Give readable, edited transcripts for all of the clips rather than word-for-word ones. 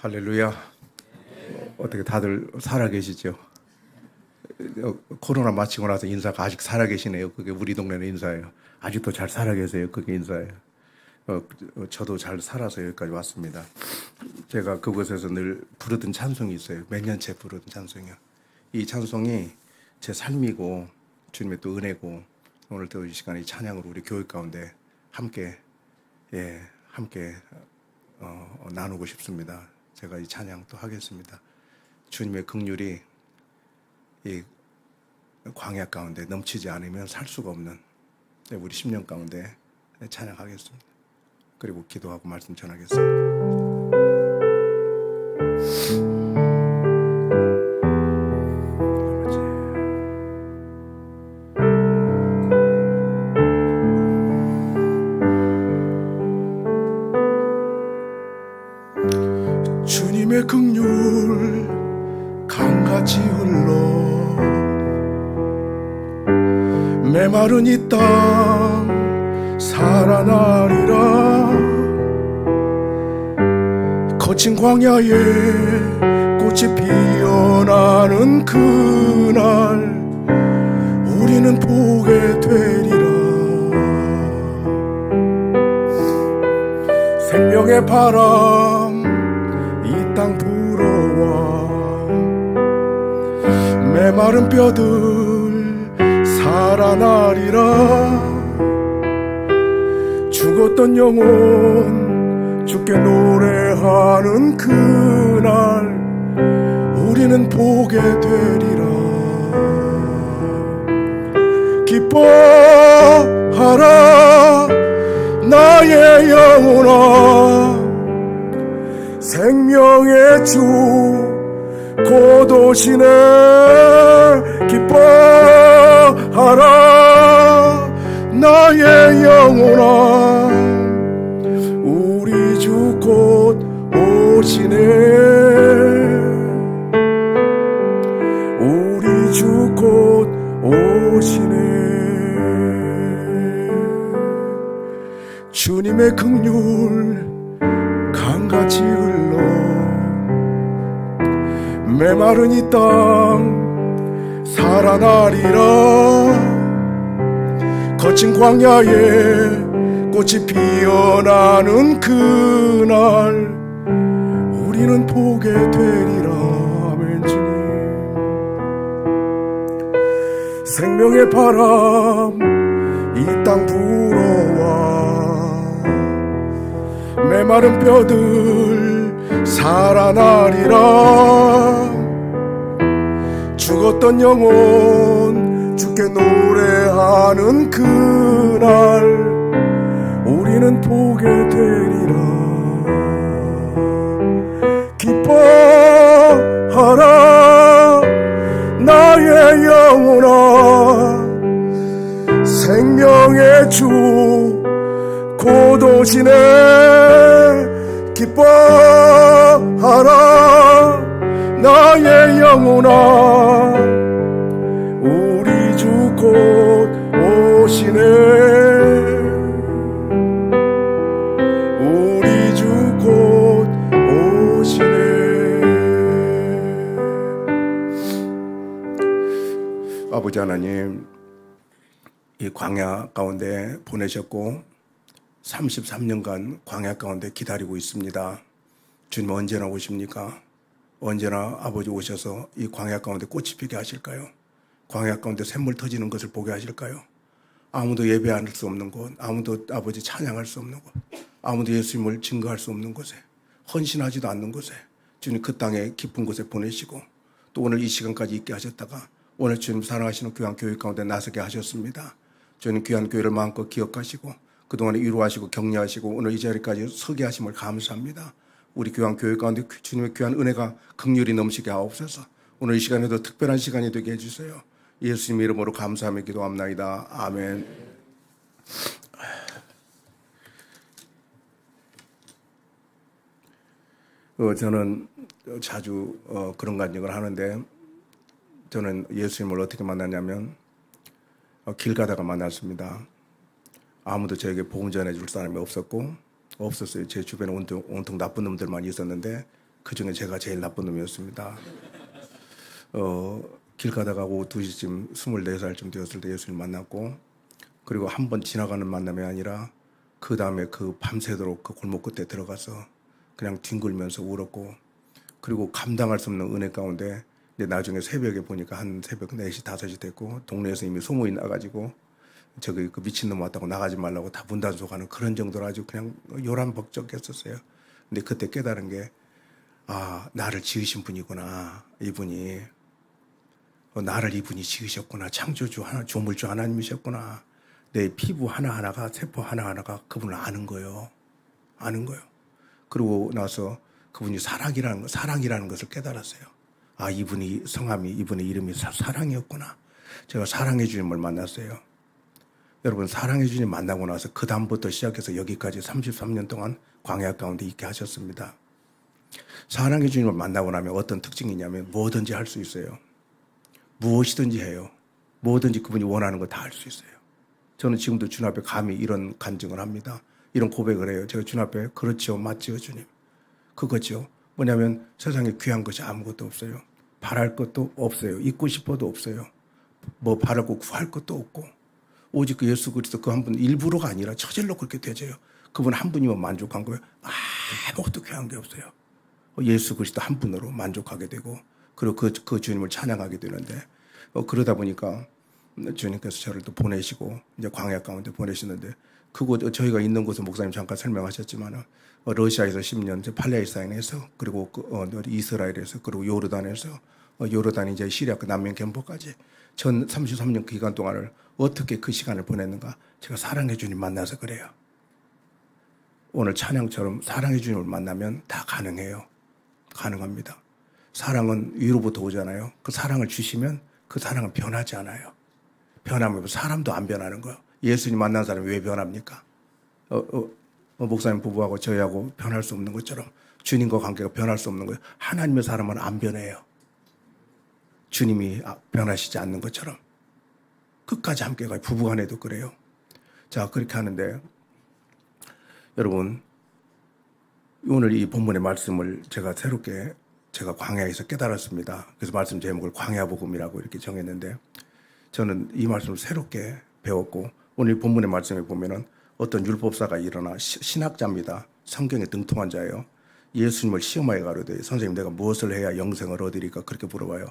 할렐루야. 어떻게 다들 살아계시죠? 코로나 마치고 나서 인사가 아직 살아계시네요. 그게 우리 동네는 인사예요. 아직도 잘 살아계세요. 그게 인사예요. 저도 잘 살아서 여기까지 왔습니다. 제가 그곳에서 늘 부르던 찬송이 있어요. 몇 년째 부르던 찬송이요. 이 찬송이 제 삶이고 주님의 또 은혜고 오늘 또 이 시간에 찬양으로 우리 교회 가운데 함께 나누고 싶습니다. 제가 이 찬양 또 하겠습니다. 주님의 긍휼이 이 광야 가운데 넘치지 않으면 살 수가 없는 우리 10년 가운데 찬양하겠습니다. 그리고 기도하고 말씀 전하겠습니다. 주님의 긍휼 강같이 흘러 메마른 이 땅 살아나리라. 거친 광야에 꽃이 피어나는 그날 우리는 보게 되리라. 생명의 바람 이 땅 불어와 메마른 뼈들 살아나리라. 죽었던 영혼 주께 노래하는 그날 우리는 보게 되리라. 기뻐하라 나의 영혼아, 생명의 주 곧 오시네. 기뻐하라 나의 영혼아, 우리 주 곧 오시네. 우리 주 곧 오시네. 주님의 긍휼 강같이 흘러 메마른 이 땅 살아나리라. 거친 광야에 꽃이 피어나는 그날 우리는 보게 되리라. 아멘. 주님 생명의 바람 이 땅 불어와 메마른 뼈들 살아나리라. 죽었던 영혼 주께 노래하는 그날 우리는 보게 되리라. 기뻐하라 나의 영혼아, 생명의 주 곧 오시네. 기뻐하라 나의 영혼아, 우리 주 곧 오시네. 우리 주 곧 오시네. 아버지 하나님, 이 광야 가운데 보내셨고 33년간 광야 가운데 기다리고 있습니다. 주님 언제나 오십니까? 언제나 아버지 오셔서 이 광야 가운데 꽃이 피게 하실까요? 광야 가운데 샘물 터지는 것을 보게 하실까요? 아무도 예배할 수 없는 곳, 아무도 아버지 찬양할 수 없는 곳, 아무도 예수님을 증거할 수 없는 곳에, 헌신하지도 않는 곳에 주님 그 땅에 깊은 곳에 보내시고 또 오늘 이 시간까지 있게 하셨다가 오늘 주님 사랑하시는 귀한 교회 가운데 나서게 하셨습니다. 주님 귀한 교회를 마음껏 기억하시고 그동안에 위로하시고 격려하시고 오늘 이 자리까지 서게 하심을 감사합니다. 우리 귀한 교회 가운데 주님의 귀한 은혜가 긍휼이 넘치게 하옵소서. 오늘 이 시간에도 특별한 시간이 되게 해주세요. 예수님 이름으로 감사하며 기도합나이다. 아멘. 저는 자주 그런 간증을 하는데 저는 예수님을 어떻게 만났냐면 길 가다가 만났습니다. 아무도 저에게 복음 전해줄 사람이 없었어요. 제 주변에 온통 나쁜 놈들만 있었는데 그중에 제가 제일 나쁜 놈이었습니다. 길 가다가 오후 2시쯤 24살쯤 되었을 때 예수님 만났고, 그리고 한 번 지나가는 만남이 아니라 그 다음에 그 밤새도록 그 골목 끝에 들어가서 그냥 뒹굴면서 울었고, 그리고 감당할 수 없는 은혜 가운데 근데 나중에 새벽에 보니까 한 새벽 4시, 5시 됐고 동네에서 이미 소문이 나가지고 저기 그 미친놈 왔다고 나가지 말라고 다 분단속하는 그런 정도로 아주 그냥 요란벅적했었어요. 근데 그때 깨달은 게 나를 지으신 분이구나. 이분이 나를 이분이 지으셨구나. 창조주 하나, 조물주 하나님이셨구나. 내 피부 하나하나가, 세포 하나하나가 그분을 아는 거예요. 아는 거예요. 그러고 나서 그분이 사랑이라는 것을 깨달았어요. 이분이 성함이, 이분의 이름이 사랑이었구나. 제가 사랑의 주님을 만났어요. 여러분, 사랑의 주님 만나고 나서 그 다음부터 시작해서 여기까지 33년 동안 광야 가운데 있게 하셨습니다. 사랑의 주님을 만나고 나면 어떤 특징이 있냐면 뭐든지 할 수 있어요. 무엇이든지 해요. 뭐든지 그분이 원하는 거 다 할 수 있어요. 저는 지금도 주님 앞에 감히 이런 간증을 합니다. 이런 고백을 해요. 제가 주님 앞에 그렇죠, 맞지요 주님. 그거죠. 뭐냐면 세상에 귀한 것이 아무것도 없어요. 바랄 것도 없어요. 잊고 싶어도 없어요. 뭐 바라고 구할 것도 없고 오직 그 예수 그리스도 그 한 분 일부러가 아니라 저절로 그렇게 되져요. 그분 한 분이면 만족한 거예요. 아무것도 귀한 게 없어요. 예수 그리스도 한 분으로 만족하게 되고 그리고 그 주님을 찬양하게 되는데 그러다 보니까 주님께서 저를 또 보내시고 이제 광야 가운데 보내시는데 그곳 저희가 있는 곳은 목사님 잠깐 설명하셨지만 러시아에서 10년, 팔레스타인에서 그리고 이스라엘에서 그리고 요르단에서 요르단 이제 시리아 그 난민 캠프까지 전 33년 기간 동안을 어떻게 그 시간을 보냈는가? 제가 사랑의 주님 만나서 그래요. 오늘 찬양처럼 사랑의 주님을 만나면 다 가능해요. 가능합니다. 사랑은 위로부터 오잖아요. 그 사랑을 주시면 그 사랑은 변하지 않아요. 변하면 사람도 안 변하는 거예요. 예수님 만난 사람이 왜 변합니까? 목사님 부부하고 저희하고 변할 수 없는 것처럼 주님과 관계가 변할 수 없는 거예요. 하나님의 사람은 안 변해요. 주님이 변하시지 않는 것처럼 끝까지 함께 가요. 부부간에도 그래요. 자, 그렇게 하는데 여러분 오늘 이 본문의 말씀을 제가 새롭게 제가 광야에서 깨달았습니다. 그래서 말씀 제목을 광야복음이라고 이렇게 정했는데 저는 이 말씀을 새롭게 배웠고 오늘 본문의 말씀에 보면은 어떤 율법사가 일어나 신학자입니다. 성경에 등통한 자예요. 예수님을 시험하여 가로되 선생님 내가 무엇을 해야 영생을 얻으리까 그렇게 물어봐요.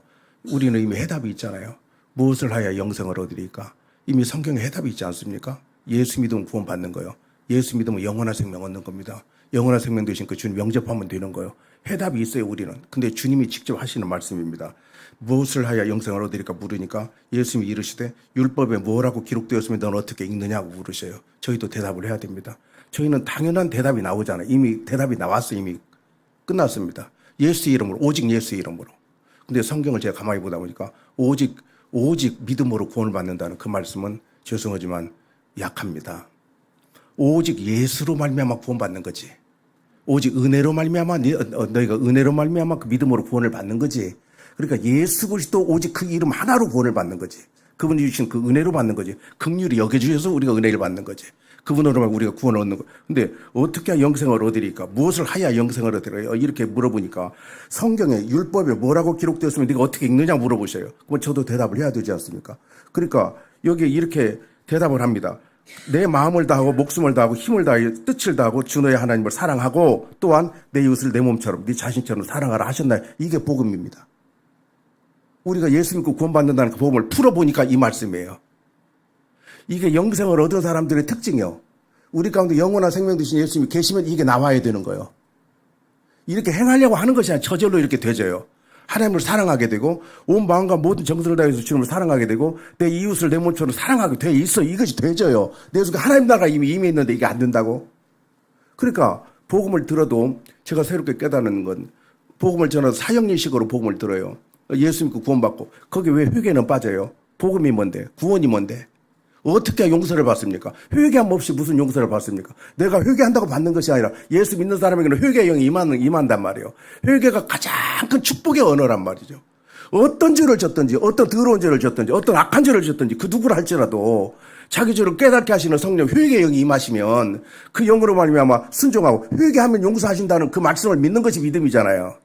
우리는 이미 해답이 있잖아요. 무엇을 해야 영생을 얻으리까? 이미 성경에 해답이 있지 않습니까? 예수 믿으면 구원받는 거예요. 예수 믿으면 영원한 생명 얻는 겁니다. 영원한 생명 되신 그 주님 영접하면 되는 거예요. 해답이 있어요 우리는. 근데 주님이 직접 하시는 말씀입니다. 무엇을 하여 영생을 얻으리까 물으니까 예수님이 이르시되 율법에 뭐라고 기록되었으면 너는 어떻게 읽느냐고 물으셔요. 저희도 대답을 해야 됩니다. 저희는 당연한 대답이 나오잖아요. 이미 대답이 나왔어요. 이미 끝났습니다. 예수의 이름으로, 오직 예수의 이름으로. 근데 성경을 제가 가만히 보다 보니까 오직 믿음으로 구원을 받는다는 그 말씀은 죄송하지만 약합니다. 오직 예수로 말미암아 구원받는 거지. 오직 은혜로 말미암아 너희가 은혜로 말미암아 그 믿음으로 구원을 받는 거지. 그러니까 예수 그리스도 오직 그 이름 하나로 구원을 받는 거지. 그분이 주신 그 은혜로 받는 거지. 긍휼히 여겨주셔서 우리가 은혜를 받는 거지. 그분으로만 우리가 구원을 얻는 거. 근데 어떻게 영생을 얻으리까? 무엇을 하야 영생을 얻으리까? 이렇게 물어보니까 성경에 율법에 뭐라고 기록되었으면 네가 어떻게 읽느냐 물어보셔요. 그럼 저도 대답을 해야 되지 않습니까? 그러니까 여기에 이렇게 대답을 합니다. 내 마음을 다하고 목숨을 다하고 힘을 다하여 뜻을 다하고 주 너의 하나님을 사랑하고 또한 내 이웃을 내 몸처럼 네 자신처럼 사랑하라 하셨나요? 이게 복음입니다. 우리가 예수 믿고 구원받는다는 그 복음을 풀어보니까 이 말씀이에요. 이게 영생을 얻은 사람들의 특징이요. 우리 가운데 영원한 생명 되신 예수님이 계시면 이게 나와야 되는 거예요. 이렇게 행하려고 하는 것이 아니라 저절로 이렇게 되져요. 하나님을 사랑하게 되고 온 마음과 모든 정성을 다해서 주님을 사랑하게 되고 내 이웃을 내 몸처럼 사랑하게 돼 있어. 이것이 되져요. 내 속에 하나님 나라가 이미 있는데 이게 안 된다고? 그러니까 복음을 들어도 제가 새롭게 깨닫는 건 복음을 전해서 사형리식으로 복음을 들어요. 예수 믿고 구원받고 거기 왜 회개는 빠져요? 복음이 뭔데? 구원이 뭔데? 어떻게 용서를 받습니까? 회개함 없이 무슨 용서를 받습니까? 내가 회개한다고 받는 것이 아니라 예수 믿는 사람에게는 회개의 영이 임한단 말이에요. 회개가 가장 큰 축복의 언어란 말이죠. 어떤 죄를 졌든지 어떤 더러운 죄를 졌든지 어떤 악한 죄를 졌든지 그 누구를 할지라도 자기 죄를 깨닫게 하시는 성령 회개의 영이 임하시면 그 영으로 말미암아 순종하고 회개하면 용서하신다는 그 말씀을 믿는 것이 믿음이잖아요.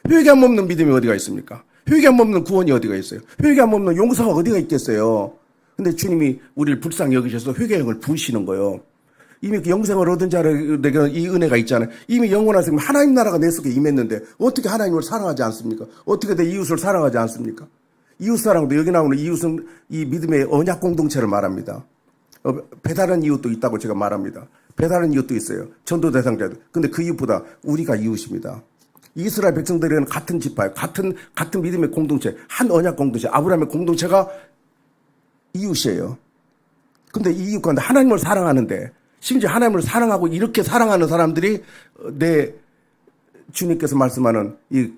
회개함 없는 믿음이 어디가 있습니까? 회개함 없는 구원이 어디가 있어요? 회개함 없는 용서가 어디가 있겠어요? 근데 주님이 우리를 불쌍히 여기셔서 회개형을 부으시는 거예요. 이미 그 영생을 얻은 자에게는 이 은혜가 있잖아요. 이미 영원한 생명 하나님 나라가 내 속에 임했는데 어떻게 하나님을 사랑하지 않습니까? 어떻게 내 이웃을 사랑하지 않습니까? 이웃사랑도 여기 나오는 이웃은 이 믿음의 언약 공동체를 말합니다. 배다른 이웃도 있다고 제가 말합니다. 배다른 이웃도 있어요. 전도 대상자들. 근데 그 이웃보다 우리가 이웃입니다. 이스라엘 백성들에게는 같은 지파예요. 같은 믿음의 공동체, 한 언약 공동체, 아브라함의 공동체가 이웃이에요. 근데 이 이웃 가운데 하나님을 사랑하는데, 심지어 하나님을 사랑하고 이렇게 사랑하는 사람들이 내 주님께서 말씀하는 이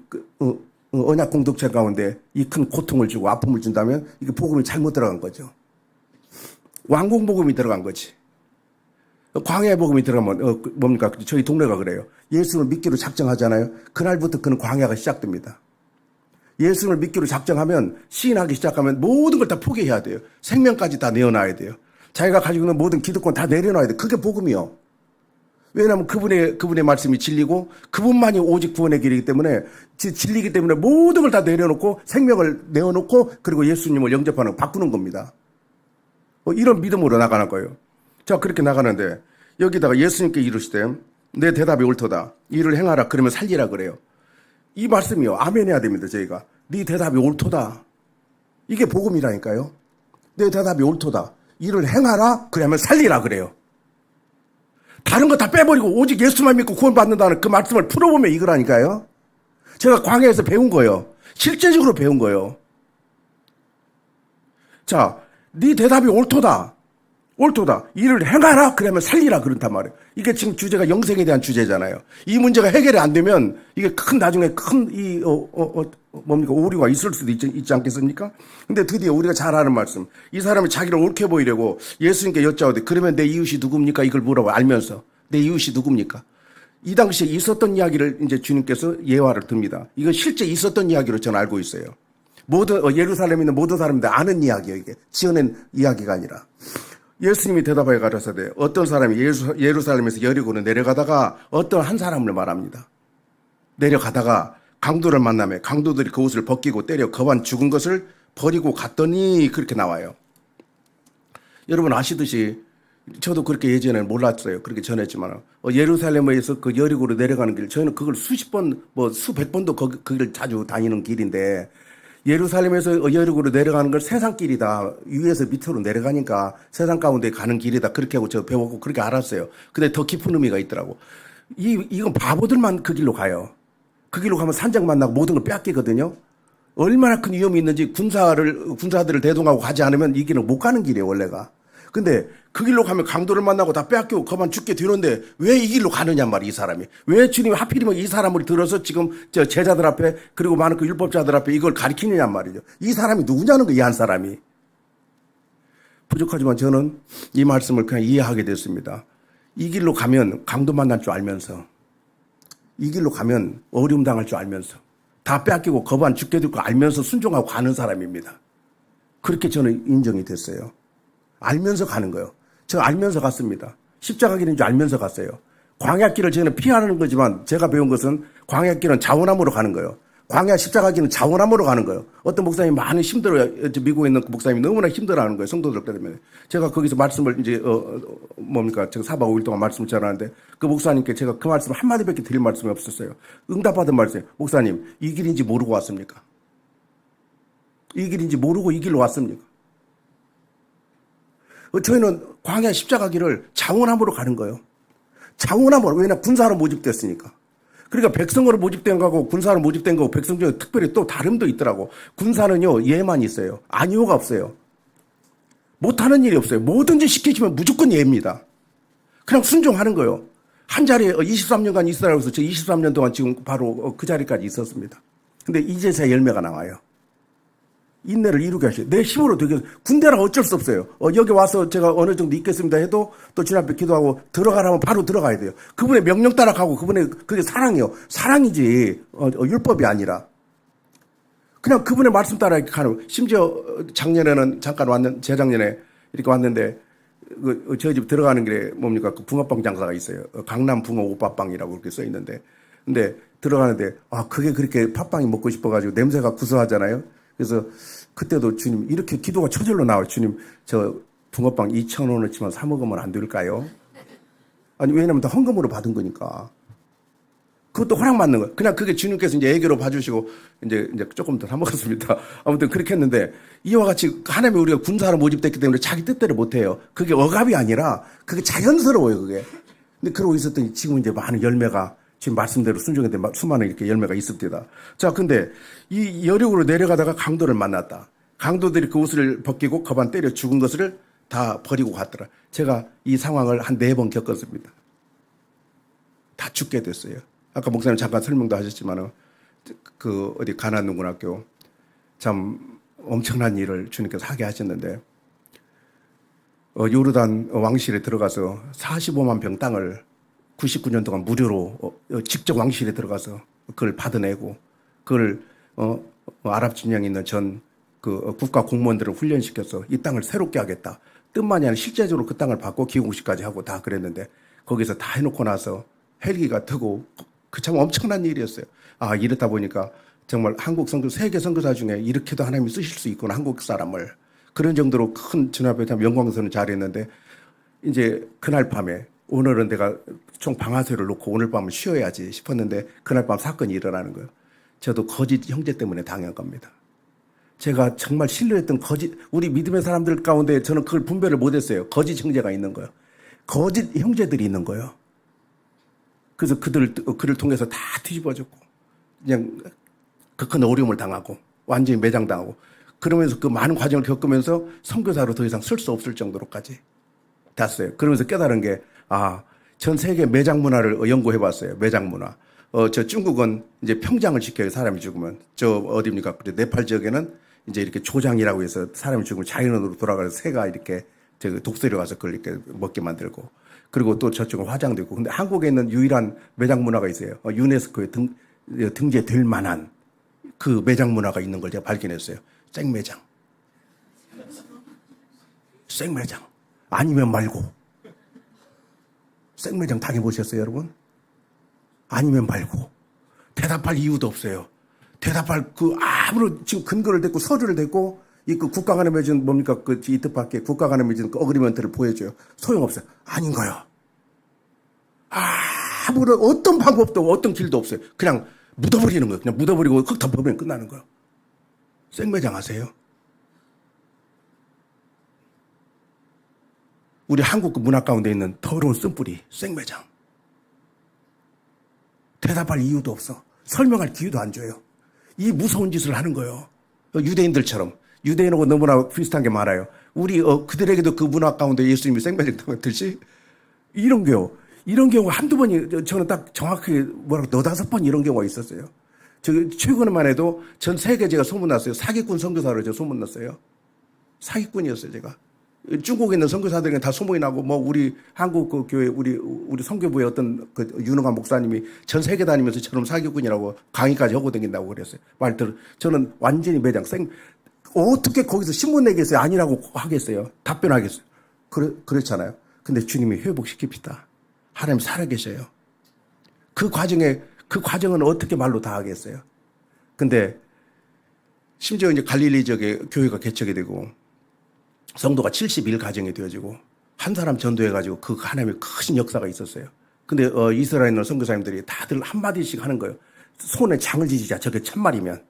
언약 공동체 가운데 이 큰 고통을 주고 아픔을 준다면 이게 복음이 잘못 들어간 거죠. 왕궁 복음이 들어간 거지. 광야의 복음이 들어가면 뭡니까? 저희 동네가 그래요. 예수를 믿기로 작정하잖아요. 그날부터 그는 광야가 시작됩니다. 예수를 믿기로 작정하면, 시인하기 시작하면 모든 걸 다 포기해야 돼요. 생명까지 다 내어놔야 돼요. 자기가 가지고 있는 모든 기득권 다 내려놔야 돼요. 그게 복음이요. 왜냐하면 그분의 말씀이 진리고 그분만이 오직 구원의 길이기 때문에, 진리이기 때문에 모든 걸 다 내려놓고 생명을 내어놓고 그리고 예수님을 영접하는, 바꾸는 겁니다. 이런 믿음으로 나가는 거예요. 자, 그렇게 나가는데 여기다가 예수님께 이르시되 내 대답이 옳도다. 이를 행하라. 그러면 살리라 그래요. 이 말씀이요. 아멘 해야 됩니다. 저희가. 네 대답이 옳도다. 이게 복음이라니까요. 내 대답이 옳도다. 이를 행하라. 그러면 살리라 그래요. 다른 거 다 빼버리고 오직 예수만 믿고 구원받는다는 그 말씀을 풀어보면 이거라니까요. 제가 광야에서 배운 거예요. 실제적으로 배운 거예요. 자, 네 대답이 옳도다. 옳도다. 이를 행하라. 그러면 살리라. 그렇단 말이에요. 이게 지금 주제가 영생에 대한 주제잖아요. 이 문제가 해결이 안 되면 이게 나중에 큰 오류가 있을 수도 있지 않겠습니까? 근데 드디어 우리가 잘 아는 말씀. 이 사람이 자기를 옳게 보이려고 예수님께 여짜오되 그러면 내 이웃이 누굽니까? 이걸 물어봐. 알면서. 내 이웃이 누굽니까? 이 당시에 있었던 이야기를 이제 주님께서 예화를 듭니다. 이건 실제 있었던 이야기로 저는 알고 있어요. 예루살렘에 있는 모든 사람들 아는 이야기예요. 이게 지어낸 이야기가 아니라. 예수님이 대답하여 가라사대 어떤 사람이 예루살렘에서 여리고로 내려가다가 어떤 한 사람을 말합니다. 내려가다가 강도를 만나며 강도들이 그 옷을 벗기고 때려 거반 죽은 것을 버리고 갔더니 그렇게 나와요. 여러분 아시듯이 저도 그렇게 예전에는 몰랐어요. 그렇게 전했지만 예루살렘에서 그 여리고로 내려가는 길 저희는 그걸 수십 번 수백 번도 그 길을 자주 다니는 길인데 예루살렘에서 여리고로 내려가는 걸 세상길이다. 위에서 밑으로 내려가니까 세상 가운데 가는 길이다. 그렇게 하고 저 배웠고 그렇게 알았어요. 근데 더 깊은 의미가 있더라고. 이건 바보들만 그 길로 가요. 그 길로 가면 산적 만나고 모든 걸 뺏기거든요. 얼마나 큰 위험이 있는지 군사들을 대동하고 가지 않으면 이 길은 못 가는 길이에요, 원래가. 근데 그 길로 가면 강도를 만나고 다 빼앗기고 그만 죽게 되는데 왜 이 길로 가느냐 말이야, 이 사람이. 왜 주님이 하필이면 이 사람을 들어서 지금 저 제자들 앞에 그리고 많은 그 율법자들 앞에 이걸 가리키느냐 말이죠. 이 사람이 누구냐는 거야, 이 한 사람이. 부족하지만 저는 이 말씀을 그냥 이해하게 됐습니다. 이 길로 가면 강도 만날 줄 알면서, 이 길로 가면 어려움 당할 줄 알면서, 다 빼앗기고 거반 죽게 될 거 알면서 순종하고 가는 사람입니다. 그렇게 저는 인정이 됐어요. 알면서 가는 거예요. 제가 알면서 갔습니다. 십자가길인 줄 알면서 갔어요. 광야길을 저는 피하는 거지만 제가 배운 것은 광야길은 자원함으로 가는 거예요. 광야 십자가길은 자원함으로 가는 거예요. 어떤 목사님이 많이 힘들어요. 미국에 있는 그 목사님이 너무나 힘들어하는 거예요. 성도들 때문에. 제가 거기서 말씀을 이제 제가 4박 5일 동안 말씀을 전하는데 그 목사님께 제가 그 말씀 한마디밖에 드릴 말씀이 없었어요. 응답받은 말씀. 목사님, 이 길인지 모르고 왔습니까? 이 길인지 모르고 이 길로 왔습니까? 저희는 광야 십자가길을 자원함으로 가는 거예요. 자원함으로. 왜냐하면 군사로 모집됐으니까. 그러니까 백성으로 모집된 거하고 군사로 모집된 거하고 백성 중에 특별히 또 다름도 있더라고. 군사는요, 예만 있어요. 아니오가 없어요. 못하는 일이 없어요. 뭐든지 시키시면 무조건 예입니다. 그냥 순종하는 거예요. 한 자리에 23년간 이스라엘에서 저 23년 동안 지금 바로 그 자리까지 있었습니다. 근데 이제서야 열매가 나와요. 인내를 이루게 하셔요. 내 힘으로 되게, 군대라 어쩔 수 없어요. 여기 와서 제가 어느 정도 있겠습니다 해도 또 주님 앞에 기도하고 들어가라면 바로 들어가야 돼요. 그분의 명령 따라 가고 그게 사랑이요. 사랑이지, 율법이 아니라. 그냥 그분의 말씀 따라 이렇게 가는, 심지어 작년에는 재작년에 이렇게 왔는데, 저희 집 들어가는 길에 그 붕어빵 장사가 있어요. 강남 붕어 오빠빵이라고 그렇게 써 있는데. 근데 들어가는데, 그게 그렇게 팥빵이 먹고 싶어가지고 냄새가 구수하잖아요. 그래서 그때도 주님, 이렇게 기도가 저절로 나와요. 주님, 저 붕어빵 2,000원어치만 사 먹으면 안 될까요? 아니, 왜냐면 다 헌금으로 받은 거니까. 그것도 허락받는 거예요. 그냥 그게 주님께서 이제 애교로 봐주시고, 이제 조금 더 사먹었습니다. 아무튼 그렇게 했는데, 이와 같이 하나님의 우리가 군사로 모집됐기 때문에 자기 뜻대로 못해요. 그게 억압이 아니라, 그게 자연스러워요, 그게. 근데 그러고 있었더니 지금 이제 많은 열매가, 지금 말씀대로 순종인데 수많은 이렇게 열매가 있습니다. 자, 근데 이 여력으로 내려가다가 강도를 만났다. 강도들이 그 옷을 벗기고 거반 때려 죽은 것을 다 버리고 갔더라. 제가 이 상황을 한 4번 겪었습니다. 다 죽게 됐어요. 아까 목사님 잠깐 설명도 하셨지만은 그 어디 가나안 농군학교 참 엄청난 일을 주님께서 하게 하셨는데 요르단 왕실에 들어가서 45만 평 땅을 99년 동안 무료로 직접 왕실에 들어가서 그걸 받아내고 그걸 아랍 진영에 있는 전 그 국가 공무원들을 훈련시켜서 이 땅을 새롭게 하겠다. 뜻만이 아니라 실제적으로 그 땅을 받고 기공식까지 하고 다 그랬는데 거기서 다 해놓고 나서 헬기가 뜨고 그 참 엄청난 일이었어요. 이렇다 보니까 정말 한국 선교, 세계 선교사 중에 이렇게도 하나님이 쓰실 수 있구나, 한국 사람을. 그런 정도로 큰 주님 앞에 영광스러운 자리였는데, 이제 그날 밤에, 오늘은 내가 총 방아쇠를 놓고 오늘 밤은 쉬어야지 싶었는데, 그날 밤 사건이 일어나는 거예요. 저도 거짓 형제 때문에 당한 겁니다. 제가 정말 신뢰했던 우리 믿음의 사람들 가운데 저는 그걸 분별을 못했어요. 거짓 형제가 있는 거예요. 거짓 형제들이 있는 거예요. 그래서 그를 통해서 다 뒤집어졌고, 그냥 그 큰 어려움을 당하고, 완전히 매장당하고, 그러면서 그 많은 과정을 겪으면서 선교사로 더 이상 쓸 수 없을 정도로까지 됐어요. 그러면서 깨달은 게, 전 세계 매장 문화를 연구해 봤어요. 매장 문화. 저 중국은 이제 평장을 지켜요. 사람이 죽으면. 저 어디입니까? 네팔 지역에는 이제 이렇게 조장이라고 해서 사람이 죽으면 자연으로 돌아가서 새가 이렇게 독수리 와서 그걸 이렇게 먹게 만들고. 그리고 또 저쪽은 화장도 있고. 근데 한국에 있는 유일한 매장 문화가 있어요. 유네스코에 등재될 만한 그 매장 문화가 있는 걸 제가 발견했어요. 생매장. 생매장. 아니면 말고. 생매장 당해보셨어요, 여러분? 아니면 말고. 대답할 이유도 없어요. 대답할 아무런 지금 근거를 댔고 서류를 댔고 그 국가 간에 맺은 뭡니까? 그 이 뜻밖의 국가 간에 맺은 그 어그리먼트를 보여줘요. 소용없어요. 아닌 거요. 아무런 어떤 방법도 없고 어떤 길도 없어요. 그냥 묻어버리는 거예요. 그냥 묻어버리고 흙 덮어버리면 끝나는 거예요. 생매장 하세요? 우리 한국 문화 가운데 있는 더러운 쓴뿌리, 생매장. 대답할 이유도 없어. 설명할 기회도 안 줘요. 이 무서운 짓을 하는 거예요. 유대인들처럼. 유대인하고 너무나 비슷한 게 많아요. 우리 그들에게도 그 문화 가운데 예수님이 생매장 당했듯이 이런 경우 한두 번이 저는 딱 정확하게 너다섯 번 이런 경우가 있었어요. 최근에만 해도 전 세계 제가 소문났어요. 사기꾼 선교사로 제가 소문났어요. 사기꾼이었어요, 제가. 중국에 있는 선교사들은 다 소문이 나고, 우리 한국 그 교회, 우리 선교부의 어떤 그 유능한 목사님이 전 세계 다니면서 저놈 사기꾼이라고 강의까지 하고 다닌다고 그랬어요. 저는 완전히 매장, 어떻게 거기서 신문 내겠어요? 아니라고 하겠어요? 답변하겠어요? 그렇잖아요. 근데 주님이 회복시킵시다. 하나님 살아계셔요. 그 과정은 어떻게 말로 다 하겠어요? 근데, 심지어 이제 갈릴리 지역에 교회가 개척이 되고, 성도가 71 가정이 되어지고, 한 사람 전도해가지고 그 하나님의 큰 역사가 있었어요. 근데, 이스라엘 있는 선교사님들이 다들 한마디씩 하는 거예요. 손에 장을 지지자, 저게 참말이면.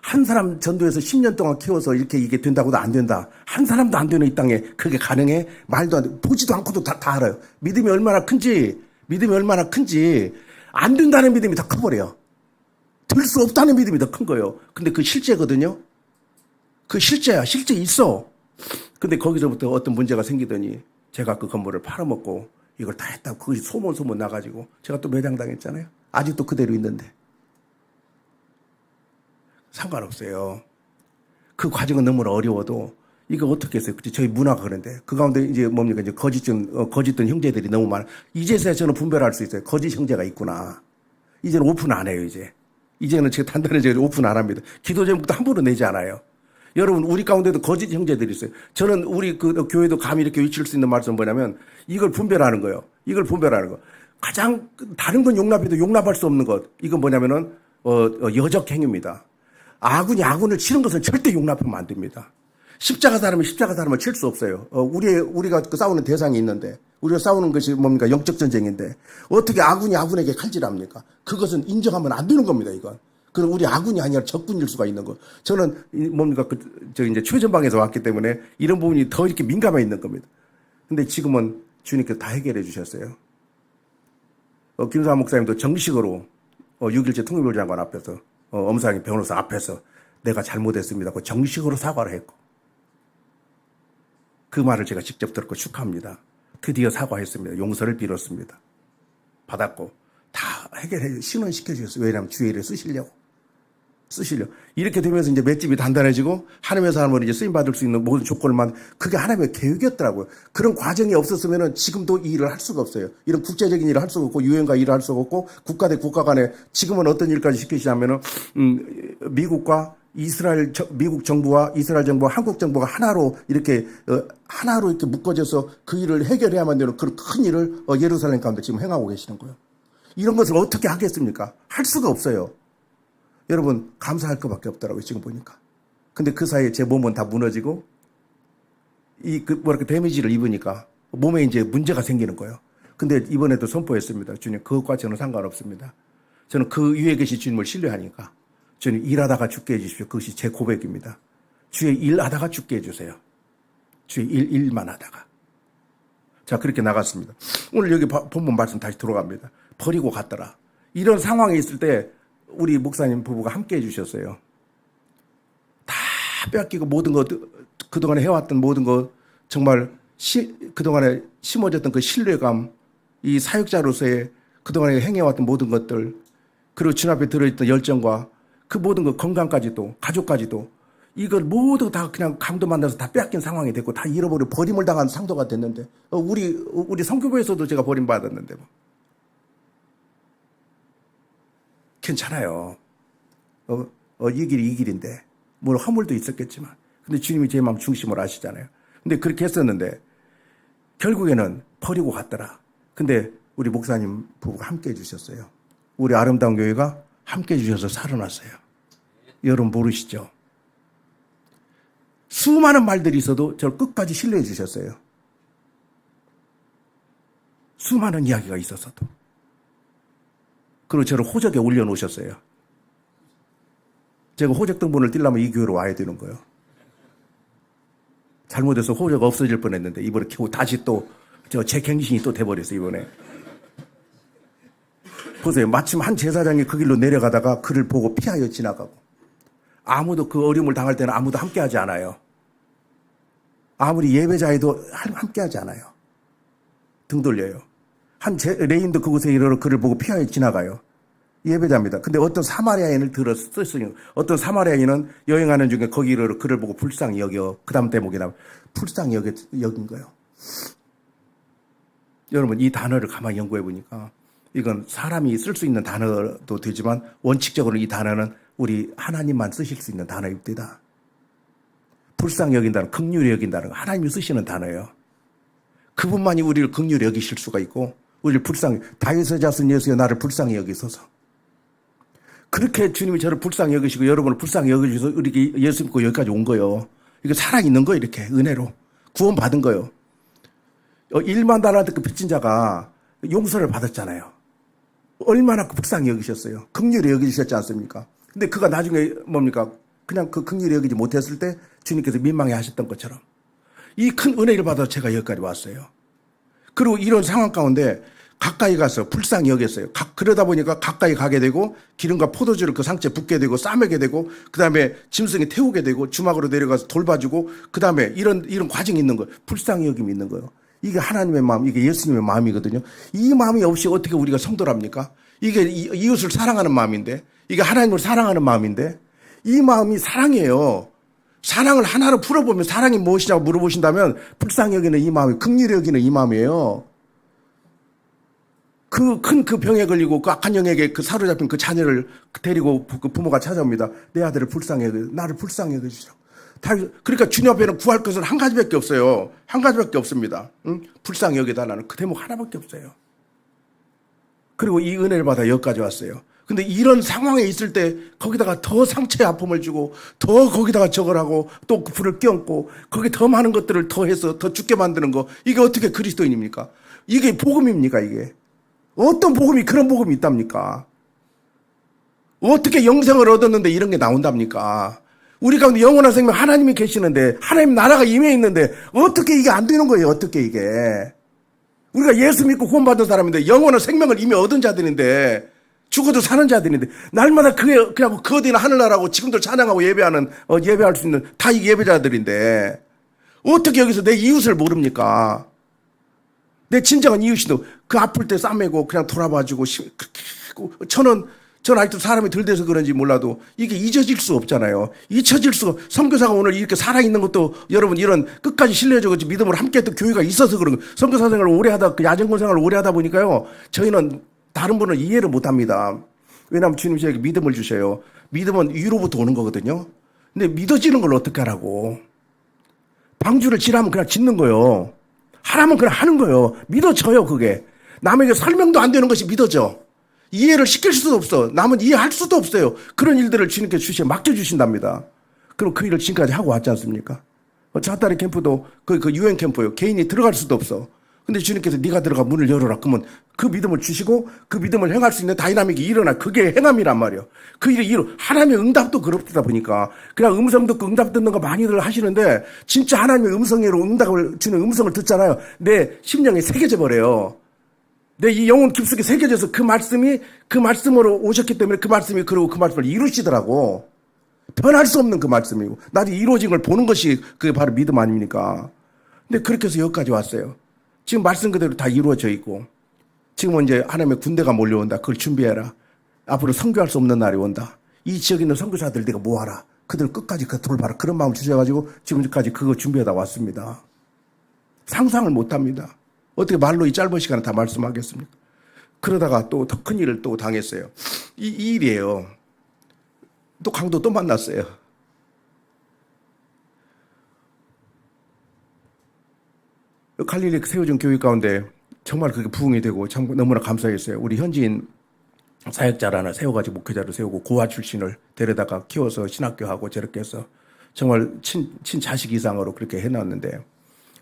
한 사람 전도해서 10년 동안 키워서 이게 된다고도 안 된다. 한 사람도 안 되는 이 땅에 그게 가능해? 말도 안 돼. 보지도 않고도 다 알아요. 믿음이 얼마나 큰지 안 된다는 믿음이 더 커버려요. 될 수 없다는 믿음이 더 큰 거예요. 근데 그 실제거든요. 그 실제야. 실제 있어. 근데 거기서부터 어떤 문제가 생기더니 제가 그 건물을 팔아먹고 이걸 다 했다고 그것이 소문 나가지고 제가 또 매장당했잖아요. 아직도 그대로 있는데. 상관없어요. 그 과정은 너무나 어려워도 이거 어떻게 했어요? 저희 문화가 그런데 그 가운데 이제 뭡니까? 이제 거짓된 형제들이 너무 많아. 이제서야 저는 분별할 수 있어요. 거짓 형제가 있구나. 이제는 오픈 안 해요, 이제. 이제는 제가 단단해져 오픈 안 합니다. 기도 제목도 함부로 내지 않아요. 여러분, 우리 가운데도 거짓 형제들이 있어요. 저는 우리 그 교회도 감히 이렇게 외칠 수 있는 말씀은 뭐냐면 이걸 분별하는 거예요. 이걸 분별하는 거. 가장 다른 건 용납해도 용납할 수 없는 것. 이건 뭐냐면은 여적 행위입니다. 아군이 아군을 치는 것은 절대 용납하면 안 됩니다. 십자가 사람은 십자가 사람을 칠 수 없어요. 우리가 그 싸우는 대상이 있는데, 우리가 싸우는 것이 뭡니까? 영적 전쟁인데, 어떻게 아군이 아군에게 칼질합니까? 그것은 인정하면 안 되는 겁니다, 이건. 그럼 우리 아군이 아니라 적군일 수가 있는 거. 저는 뭡니까? 이제 최전방에서 왔기 때문에 이런 부분이 더 이렇게 민감해 있는 겁니다. 근데 지금은 주님께서 다 해결해 주셨어요. 김수환 목사님도 정식으로 6.17 통일부 장관 앞에서 엄상희 변호사 앞에서 내가 잘못했습니다. 그 정식으로 사과를 했고 그 말을 제가 직접 들었고 축하합니다. 드디어 사과했습니다. 용서를 빌었습니다. 받았고 다 해결해 신원시켜 주셨어요. 왜냐하면 주의 일에 쓰시려고. 이렇게 되면서 이제 맷집이 단단해지고 하나님의 사람으로 이제 쓰임 받을 수 있는 모든 조건을만 그게 하나님의 계획이었더라고요. 그런 과정이 없었으면은 지금도 이 일을 할 수가 없어요. 이런 국제적인 일을 할 수가 없고 유엔과 일을 할 수가 없고 국가 대 국가 간에 지금은 어떤 일까지 시키시냐면은 미국과 미국 정부와 이스라엘 정부와 한국 정부가 하나로 이렇게 묶어져서 그 일을 해결해야만 되는 그런 큰 일을 예루살렘 가운데 지금 행하고 계시는 거예요. 이런 것을 어떻게 하겠습니까? 할 수가 없어요. 여러분 감사할 것밖에 없더라고요. 지금 보니까. 근데 그 사이에 제 몸은 다 무너지고 데미지를 입으니까 몸에 이제 문제가 생기는 거예요. 근데 이번에도 선포했습니다. 주님 그것과 저는 상관없습니다. 저는 그 위에 계신 주님을 신뢰하니까 저는 일하다가 죽게 해주십시오. 그것이 제 고백입니다. 주의 일하다가 죽게 해주세요. 주의 일만 하다가. 자 그렇게 나갔습니다. 오늘 여기 본문 말씀 다시 들어갑니다. 버리고 갔더라. 이런 상황에 있을 때 우리 목사님 부부가 함께 해주셨어요. 다 빼앗기고 모든 것, 그동안에 해왔던 모든 것, 정말 그동안에 심어졌던 그 신뢰감, 이 사역자로서의 그동안에 행해왔던 모든 것들, 그리고 주 앞에 들어있던 열정과 그 모든 것, 건강까지도, 가족까지도, 이걸 모두 다 그냥 강도 만나서 다 빼앗긴 상황이 됐고, 다 잃어버리고 버림을 당한 상도가 됐는데, 우리 성교부에서도 제가 버림받았는데, 뭐. 괜찮아요. 이 길이 이 길인데. 뭐 허물도 있었겠지만. 근데 주님이 제 마음 중심을 아시잖아요. 근데 그렇게 했었는데 결국에는 버리고 갔더라. 근데 우리 목사님 부부가 함께 해주셨어요. 우리 아름다운 교회가 함께 해주셔서 살아났어요. 여러분 모르시죠? 수많은 말들이 있어도 저를 끝까지 신뢰해 주셨어요. 수많은 이야기가 있었어도. 그리고 저를 호적에 올려놓으셨어요. 제가 호적 등본을 띄려면 이 교회로 와야 되는 거예요. 잘못해서 호적 없어질 뻔했는데 이번에 다시 또 제 갱신이 또 돼버렸어요. 이번에. 보세요. 마침 한 제사장이 그 길로 내려가다가 그를 보고 피하여 지나가고 아무도 그 어려움을 당할 때는 아무도 함께하지 않아요. 아무리 예배자에도 함께하지 않아요. 등 돌려요. 레인도 그곳에 이르러 그를 보고 피하여 지나가요. 예배자입니다. 근데 어떤 사마리아인을 들었으니 어떤 사마리아인은 여행하는 중에 거기 이르러 그를 보고 불쌍히 여겨. 그 다음 대목이 나면 불쌍히 여긴 거예요. 여러분 이 단어를 가만히 연구해 보니까 이건 사람이 쓸 수 있는 단어도 되지만 원칙적으로 이 단어는 우리 하나님만 쓰실 수 있는 단어입니다. 불쌍히 여긴다는 긍휼히 여긴다는 거 하나님이 쓰시는 단어예요. 그분만이 우리를 긍휼히 여기실 수가 있고 우리를 불쌍히 다윗의 자손 예수여 나를 불쌍히 여기소서. 그렇게 주님이 저를 불쌍히 여기시고 여러분을 불쌍히 여기셔서 이렇게 예수 믿고 여기까지 온 거예요. 이게 살아있는 거예요. 이렇게 은혜로 구원받은 거예요. 1만 달란트 그 빚진 자가 용서를 받았잖아요. 얼마나 불쌍히 여기셨어요. 긍휼히 여기셨지 않습니까? 근데 그가 나중에 뭡니까? 그냥 그 긍휼히 여기지 못했을 때 주님께서 민망해 하셨던 것처럼 이 큰 은혜를 받아서 제가 여기까지 왔어요. 그리고 이런 상황 가운데 가까이 가서 불쌍히 여겼어요. 그러다 보니까 가까이 가게 되고 기름과 포도주를 그 상처에 붓게 되고 싸매게 되고 그 다음에 짐승에 태우게 되고 주막으로 내려가서 돌봐주고 그 다음에 이런 과정이 있는 거예요. 불쌍히 여김이 있는 거예요. 이게 하나님의 마음, 이게 예수님의 마음이거든요. 이 마음이 없이 어떻게 우리가 성도랍니까? 이게 이웃을 사랑하는 마음인데 이게 하나님을 사랑하는 마음인데 이 마음이 사랑이에요. 사랑을 하나로 풀어보면 사랑이 무엇이냐고 물어보신다면 불쌍히 여기는 이 마음이 긍휼히 여기는 이 마음이에요. 그 병에 걸리고 그 악한 영에게 그 사로잡힌 그 자녀를 데리고 그 부모가 찾아옵니다. 내 아들을 불쌍히 여겨, 나를 불쌍히 여겨주시라고. 그러니까 주님 앞에는 구할 것은 한 가지밖에 없어요. 한 가지밖에 없습니다. 응? 불쌍히 여겨달라는 그 대목 하나밖에 없어요. 그리고 이 은혜를 받아 여기까지 왔어요. 근데 이런 상황에 있을 때 거기다가 더 상처의 아픔을 주고 더 거기다가 저걸 하고 또 불을 껴안고 거기에 더 많은 것들을 더 해서 더 죽게 만드는 거, 이게 어떻게 그리스도인입니까? 이게 복음입니까? 이게 어떤 복음이 그런 복음이 있답니까? 어떻게 영생을 얻었는데 이런 게 나온답니까? 우리 가운데 영원한 생명 하나님이 계시는데, 하나님 나라가 임해 있는데 어떻게 이게 안 되는 거예요? 어떻게 이게? 우리가 예수 믿고 구원받은 사람인데, 영원한 생명을 이미 얻은 자들인데, 죽어도 사는 자들인데, 날마다 그냥 그 어디나 하늘나라고 지금도 찬양하고 예배하는, 예배할 수 있는 다 이 예배자들인데, 어떻게 여기서 내 이웃을 모릅니까? 내 진정한 이웃이도 그 아플 때 싸매고 그냥 돌아봐주고, 저는 아직도 사람이 덜 돼서 그런지 몰라도 이게 잊어질 수 없잖아요. 잊혀질 수가, 선교사가 오늘 이렇게 살아있는 것도 여러분 이런 끝까지 신뢰적으로 믿음으로 함께했던 교회가 있어서 그런 거예요. 선교사 생활을 오래 하다, 야전권 생활을 오래 하다 보니까요, 저희는 다른 분은 이해를 못 합니다. 왜냐하면 주님 저에게 믿음을 주셔요. 믿음은 위로부터 오는 거거든요. 근데 믿어지는 걸 어떻게 하라고. 방주를 지라면 그냥 짓는 거예요. 하라면 그냥 하는 거예요. 믿어져요, 그게. 남에게 설명도 안 되는 것이 믿어져. 이해를 시킬 수도 없어. 남은 이해할 수도 없어요. 그런 일들을 주님께 맡겨주신답니다. 그럼 그 일을 지금까지 하고 왔지 않습니까? 저 딸의 캠프도 그 유엔 캠프예요. 개인이 들어갈 수도 없어. 근데 주님께서 네가 들어가 문을 열어라. 그러면 그 믿음을 주시고 그 믿음을 행할 수 있는 다이나믹이 일어나. 그게 행함이란 말이에요. 그 일이 하나님의 응답도 그렇다 보니까 그냥 음성 듣고 응답 듣는 거 많이들 하시는데, 진짜 하나님의 음성으로 응답을 주는 음성을 듣잖아요. 내 심령에 새겨져 버려요. 내 이 영혼 깊숙이 새겨져서 그 말씀으로 오셨기 때문에 그 말씀이, 그리고 그 말씀을 이루시더라고. 변할 수 없는 그 말씀이고, 나중에 이루어진 걸 보는 것이 그게 바로 믿음 아닙니까? 근데 그렇게 해서 여기까지 왔어요. 지금 말씀 그대로 다 이루어져 있고, 지금은 이제 하나님의 군대가 몰려온다. 그걸 준비해라. 앞으로 선교할 수 없는 날이 온다. 이 지역에 있는 선교사들 네가 모아라. 그들 끝까지 돌봐라. 그런 마음을 주셔가지고 지금까지 그거 준비하다 왔습니다. 상상을 못합니다. 어떻게 말로 이 짧은 시간에 다 말씀하겠습니까? 그러다가 또 더 큰 일을 또 당했어요. 이 일이에요. 또 강도 또 만났어요. 갈릴리 세워진 교회 가운데 정말 그게 부흥이 되고 참 너무나 감사했어요. 우리 현지인 사역자를 하나 세워가지고 목회자를 세우고 고아 출신을 데려다가 키워서 신학교하고 저렇게 해서 정말 친자식 이상으로 그렇게 해놨는데,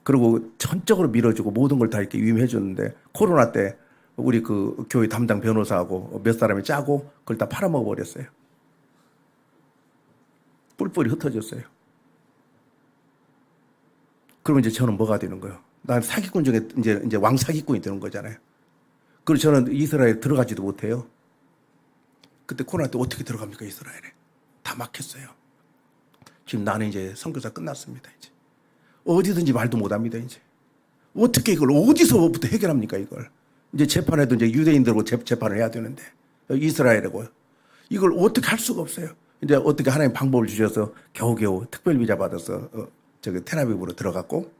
그리고 전적으로 밀어주고 모든 걸 다 이렇게 위임해줬는데, 코로나 때 우리 그 교회 담당 변호사하고 몇 사람이 짜고 그걸 다 팔아먹어버렸어요. 뿔뿔이 흩어졌어요. 그러면 이제 저는 뭐가 되는 거예요? 난 사기꾼 중에 이제 왕사기꾼이 되는 거잖아요. 그리고 저는 이스라엘에 들어가지도 못해요. 그때 코로나 때 어떻게 들어갑니까, 이스라엘에? 다 막혔어요. 지금 나는 이제 선교사 끝났습니다, 이제. 어디든지 말도 못 합니다, 이제. 어떻게 이걸 어디서부터 해결합니까, 이걸? 이제 재판에도 이제 유대인들하고 재판을 해야 되는데, 이스라엘하고요. 이걸 어떻게 할 수가 없어요. 이제 어떻게 하나님 방법을 주셔서 겨우겨우 특별 비자 받아서 테라비브로 들어갔고,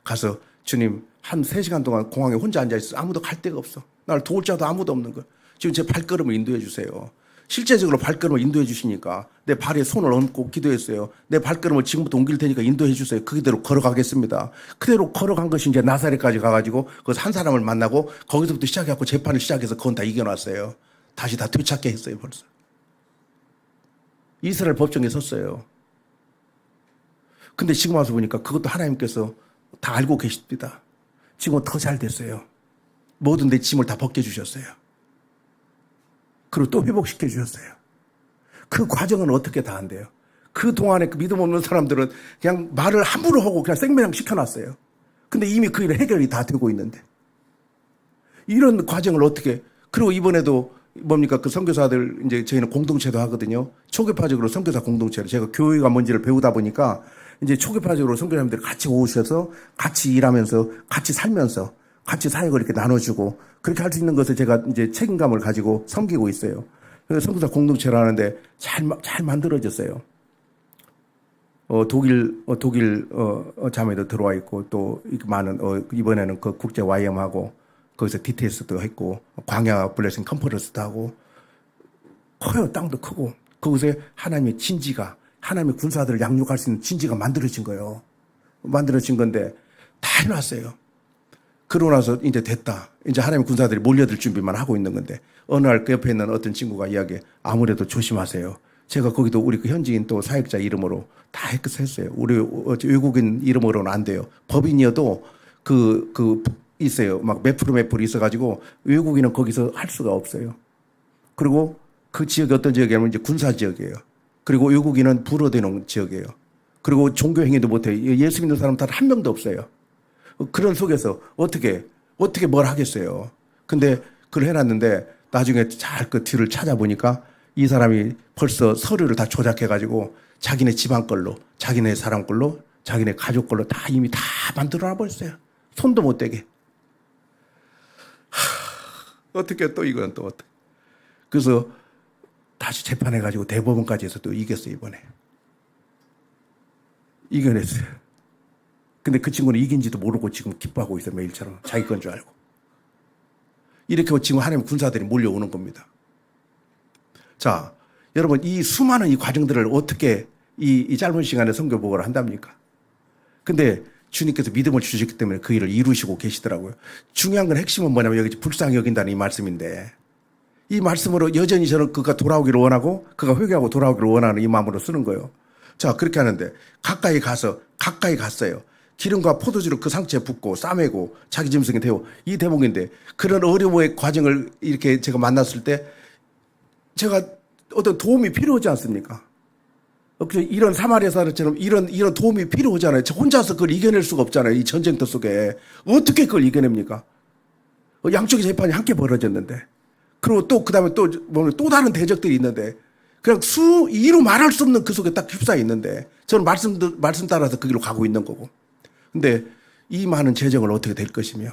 가서 주님 한 3시간 동안 공항에 혼자 앉아있어. 아무도 갈 데가 없어. 나를 도울 자도 아무도 없는 거야. 지금 제 발걸음을 인도해 주세요. 실제적으로 발걸음을 인도해 주시니까 내 발에 손을 얹고 기도했어요. 내 발걸음을 지금부터 옮길 테니까 인도해 주세요. 그대로 걸어가겠습니다. 그대로 걸어간 것이 이제 나사렛까지 가가지고 거기서 한 사람을 만나고 거기서부터 시작해갖고 재판을 시작해서 그건 다 이겨놨어요. 다시 다 되찾게 했어요, 벌써. 이스라엘 법정에 섰어요. 근데 지금 와서 보니까 그것도 하나님께서 다 알고 계십니다. 지금은 더 잘 됐어요. 모든 내 짐을 다 벗겨주셨어요. 그리고 또 회복시켜 주셨어요. 그 과정은 어떻게 다 한대요? 그 동안에 그 믿음 없는 사람들은 그냥 말을 함부로 하고 그냥 생매장 시켜놨어요. 근데 이미 그 일은 해결이 다 되고 있는데. 이런 과정을 어떻게, 그리고 이번에도 뭡니까, 그 선교사들, 이제 저희는 공동체도 하거든요. 초계파적으로 선교사 공동체를, 제가 교회가 뭔지를 배우다 보니까 이제 초계파적으로 선교사님들이 같이 오셔서 같이 일하면서 같이 살면서 같이 사역을 이렇게 나눠주고 그렇게 할 수 있는 것을 제가 이제 책임감을 가지고 섬기고 있어요. 그래서 선교사 공동체를 하는데 잘 만들어졌어요. 독일 자매도 들어와 있고 또 많은, 이번에는 그 국제 YM하고 거기서 DTS도 했고 광야 블레싱 컨퍼런스도 하고 커요. 땅도 크고 거기서 하나님의 진지가, 하나님의 군사들을 양육할 수 있는 진지가 만들어진 거예요. 만들어진 건데 다 해놨어요. 그러고 나서 이제 됐다. 이제 하나님 군사들이 몰려들 준비만 하고 있는 건데 어느 날 그 옆에 있는 어떤 친구가 이야기해. 아무래도 조심하세요. 제가 거기도 우리 그 현지인 또 사역자 이름으로 다 했어요. 우리 외국인 이름으로는 안 돼요. 법인이어도 있어요. 막 몇 프로 있어가지고 외국인은 거기서 할 수가 없어요. 그리고 그 지역이 어떤 지역이냐면 이제 군사 지역이에요. 그리고 외국인은 불어되는 지역이에요. 그리고 종교 행위도 못해요. 예수 믿는 사람 단 한 명도 없어요. 그런 속에서 어떻게 뭘 하겠어요. 근데 그걸 해놨는데 나중에 잘 그 뒤를 찾아보니까 이 사람이 벌써 서류를 다 조작해가지고 자기네 집안 걸로, 자기네 사람 걸로, 자기네 가족 걸로 다 이미 다 만들어놔 버렸어요. 손도 못 대게. 어떻게 또 이건 또 어떻게. 그래서 다시 재판해가지고 대법원까지 해서 또 이겼어요, 이번에. 이겨냈어요. 근데 그 친구는 이긴지도 모르고 지금 기뻐하고 있어요, 매일처럼. 자기 건 줄 알고. 이렇게 지금 하나님 군사들이 몰려오는 겁니다. 자, 여러분, 이 수많은 이 과정들을 어떻게 이 짧은 시간에 선교 보고를 한답니까? 근데 주님께서 믿음을 주셨기 때문에 그 일을 이루시고 계시더라고요. 중요한 건 핵심은 뭐냐면 여기 불쌍히 여긴다는 이 말씀인데 이 말씀으로 여전히 저는 그가 돌아오기를 원하고 그가 회개하고 돌아오기를 원하는 이 마음으로 쓰는 거예요. 자, 그렇게 하는데 가까이 갔어요. 기름과 포도주를 그 상처에 붓고 싸매고 자기 짐승에 태워 이 대목인데 그런 어려움의 과정을 이렇게 제가 만났을 때 제가 어떤 도움이 필요하지 않습니까? 이런 사마리아 사람처럼 이런 도움이 필요하잖아요. 혼자서 그걸 이겨낼 수가 없잖아요. 이 전쟁터 속에. 어떻게 그걸 이겨냅니까? 양쪽의 재판이 함께 벌어졌는데. 그리고 또 그다음에 또 다른 대적들이 있는데 그냥 이루 말할 수 없는 그 속에 딱 휩싸여 있는데 저는 말씀 따라서 그 길로 가고 있는 거고. 근데 이 많은 재정을 어떻게 될 것이며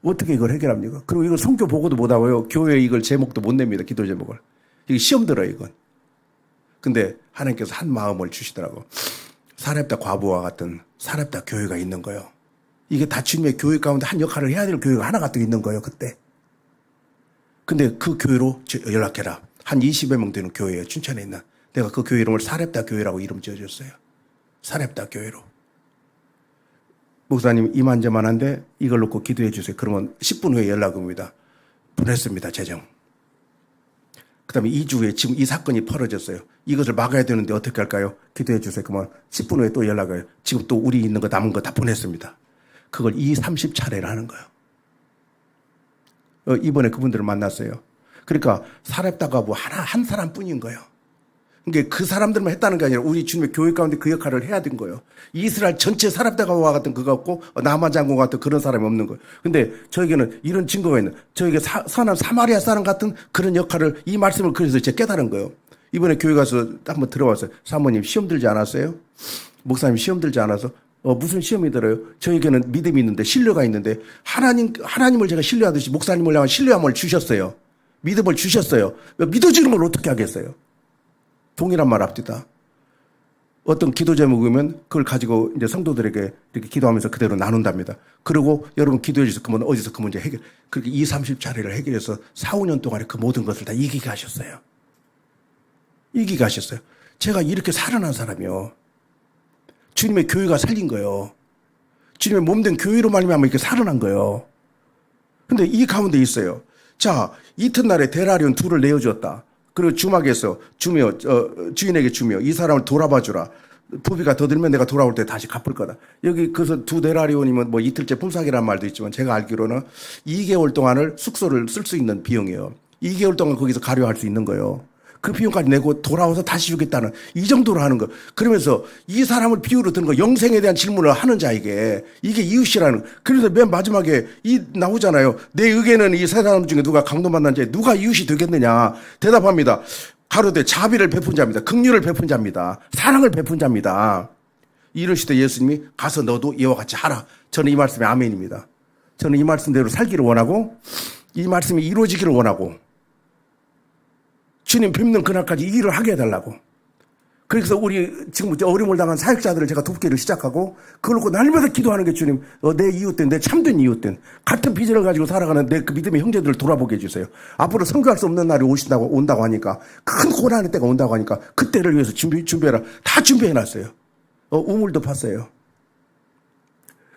어떻게 이걸 해결합니까? 그리고 이걸 성교 보고도 못 하고요. 교회 이걸 제목도 못 냅니다. 기도 제목을. 이게 시험 들어요, 이건. 근데 하나님께서 한 마음을 주시더라고. 사렙다 과부와 같은 사렙다 교회가 있는 거예요. 이게 다 주님의 교회 가운데 한 역할을 해야 될 교회가 하나가 또 있는 거예요, 그때. 근데 그 교회로 연락해라. 한 20여 명 되는 교회예요, 춘천에 있는. 내가 그 교회 이름을 사렙다 교회라고 이름 지어줬어요. 사렙다 교회로. 목사님 이만저만한데 이걸 놓고 기도해 주세요. 그러면 10분 후에 연락 옵니다. 보냈습니다, 재정. 그 다음에 2주 후에 지금 이 사건이 벌어졌어요. 이것을 막아야 되는데 어떻게 할까요? 기도해 주세요. 그러면 10분 후에 또 연락 와요. 지금 또 우리 있는 거 남은 거 다 보냈습니다. 그걸 30차례를 하는 거예요. 이번에 그분들을 만났어요. 그러니까 사렙다가 뭐 한 사람뿐인 거예요. 그러니까 그 사람들만 했다는 게 아니라 우리 주님의 교회 가운데 그 역할을 해야 된 거예요. 이스라엘 전체 사렙다가와 같은 그거 없고 나만 장군 같은 그런 사람이 없는 거예요. 근데 저에게는 이런 증거가 있는 저에게 선한 사마리아 사람 같은 그런 역할을 이 말씀을 그래서 제가 깨달은 거예요. 이번에 교회 가서 한번 들어왔어요. 사모님 시험 들지 않았어요? 목사님 시험 들지 않아서 무슨 시험이 들어요? 저에게는 믿음이 있는데 신뢰가 있는데 하나님을 제가 신뢰하듯이 목사님을 향한 신뢰함을 주셨어요. 믿음을 주셨어요. 믿어지는 걸 어떻게 하겠어요? 동일한 말 합디다. 어떤 기도 제목이면 그걸 가지고 이제 성도들에게 이렇게 기도하면서 그대로 나눈답니다. 그리고 여러분 기도해 주세요. 그러면 어디서 그 문제 해결, 그렇게 30차례를 해결해서 4, 5년 동안에 그 모든 것을 다 이기게 하셨어요. 이기게 하셨어요. 제가 이렇게 살아난 사람이요. 주님의 교회가 살린 거예요. 주님의 몸된 교회로 말미암아 이렇게 살아난 거예요. 근데 이 가운데 있어요. 자, 이튿날에 데나리온 2를 내어주었다. 그리고 주막에서 주인에게 주며 이 사람을 돌아봐 주라. 부비가 더 들면 내가 돌아올 때 다시 갚을 거다. 여기 그래서 2데나리온이면 뭐 이틀째 품삯이라는 말도 있지만 제가 알기로는 2개월 동안을 숙소를 쓸 수 있는 비용이에요. 2개월 동안 거기서 가료할 수 있는 거예요. 그 비용까지 내고 돌아와서 다시 주겠다는 이 정도로 하는 거. 그러면서 이 사람을 비유로 드는 거 영생에 대한 질문을 하는 자에게 이게 이웃이라는. 그래서 맨 마지막에 나오잖아요. 내 의견은 이 세 사람 중에 누가 강도만난 자에 누가 이웃이 되겠느냐. 대답합니다. 가로되 자비를 베푼 자입니다. 긍휼을 베푼 자입니다. 사랑을 베푼 자입니다. 이르시되 예수님이 가서 너도 이와 같이 하라. 저는 이 말씀에 아멘입니다. 저는 이 말씀대로 살기를 원하고 이 말씀이 이루어지기를 원하고 주님 뵙는 그날까지 이 일을 하게 해달라고. 그래서 우리 지금 어려움을 당한 사역자들을 제가 돕기를 시작하고 그걸 놓고 날마다 기도하는 게 주님 내 이웃된 내 참된 이웃된 같은 비전을 가지고 살아가는 내 그 믿음의 형제들을 돌아보게 해주세요. 앞으로 선교할 수 없는 날이 온다고 하니까 큰 고난의 때가 온다고 하니까 그때를 위해서 준비해라. 다 준비해놨어요. 우물도 팠어요.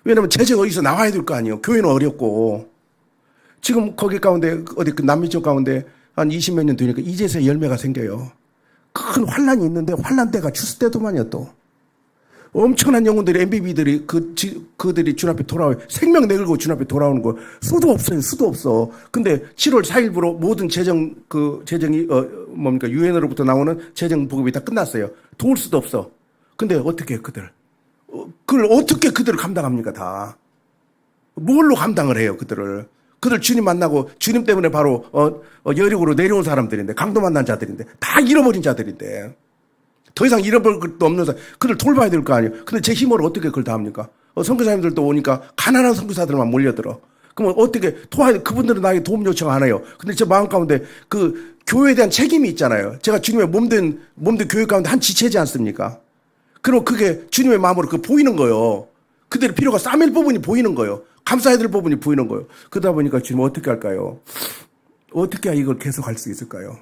왜냐하면 재정 어디서 나와야 될 거 아니에요. 교회는 어렵고. 지금 거기 가운데 어디 그 남미 쪽 가운데 한 20몇 년 되니까 이제서 열매가 생겨요. 큰 환란이 있는데 환란 때가 추수 때도만요 또. 엄청난 영혼들이 MBB들이 그들이 주님 앞에 돌아와요. 생명 내걸고 주님 앞에 돌아오는 거 수도 없어요. 수도 없어. 근데 7월 4일부로 모든 재정이 뭡니까 유엔으로부터 나오는 재정 보급이 다 끝났어요. 도울 수도 없어. 근데 어떻게 그걸 어떻게 그들을 감당합니까 다? 뭘로 감당을 해요 그들을? 그들 주님 만나고 주님 때문에 바로 여력으로 내려온 사람들인데 강도 만난 자들인데 다 잃어버린 자들인데. 더 이상 잃어버릴 것도 없는 사람, 그들 돌봐야 될 거 아니에요. 근데 제 힘으로 어떻게 그걸 다 합니까? 선교사님들도 오니까 가난한 선교사들만 몰려들어. 그러면 어떻게 도와야, 그분들은 나에게 도움 요청 안 해요. 근데 제 마음 가운데 그 교회에 대한 책임이 있잖아요. 제가 주님의 몸된 교회 가운데 한 지체지 않습니까? 그럼 그게 주님의 마음으로 그 보이는 거예요. 그들의 필요가 싸맬 부분이 보이는 거예요. 감사해야 될 부분이 보이는 거예요. 그러다 보니까 주님 어떻게 할까요? 어떻게 해야 이걸 계속 할 수 있을까요?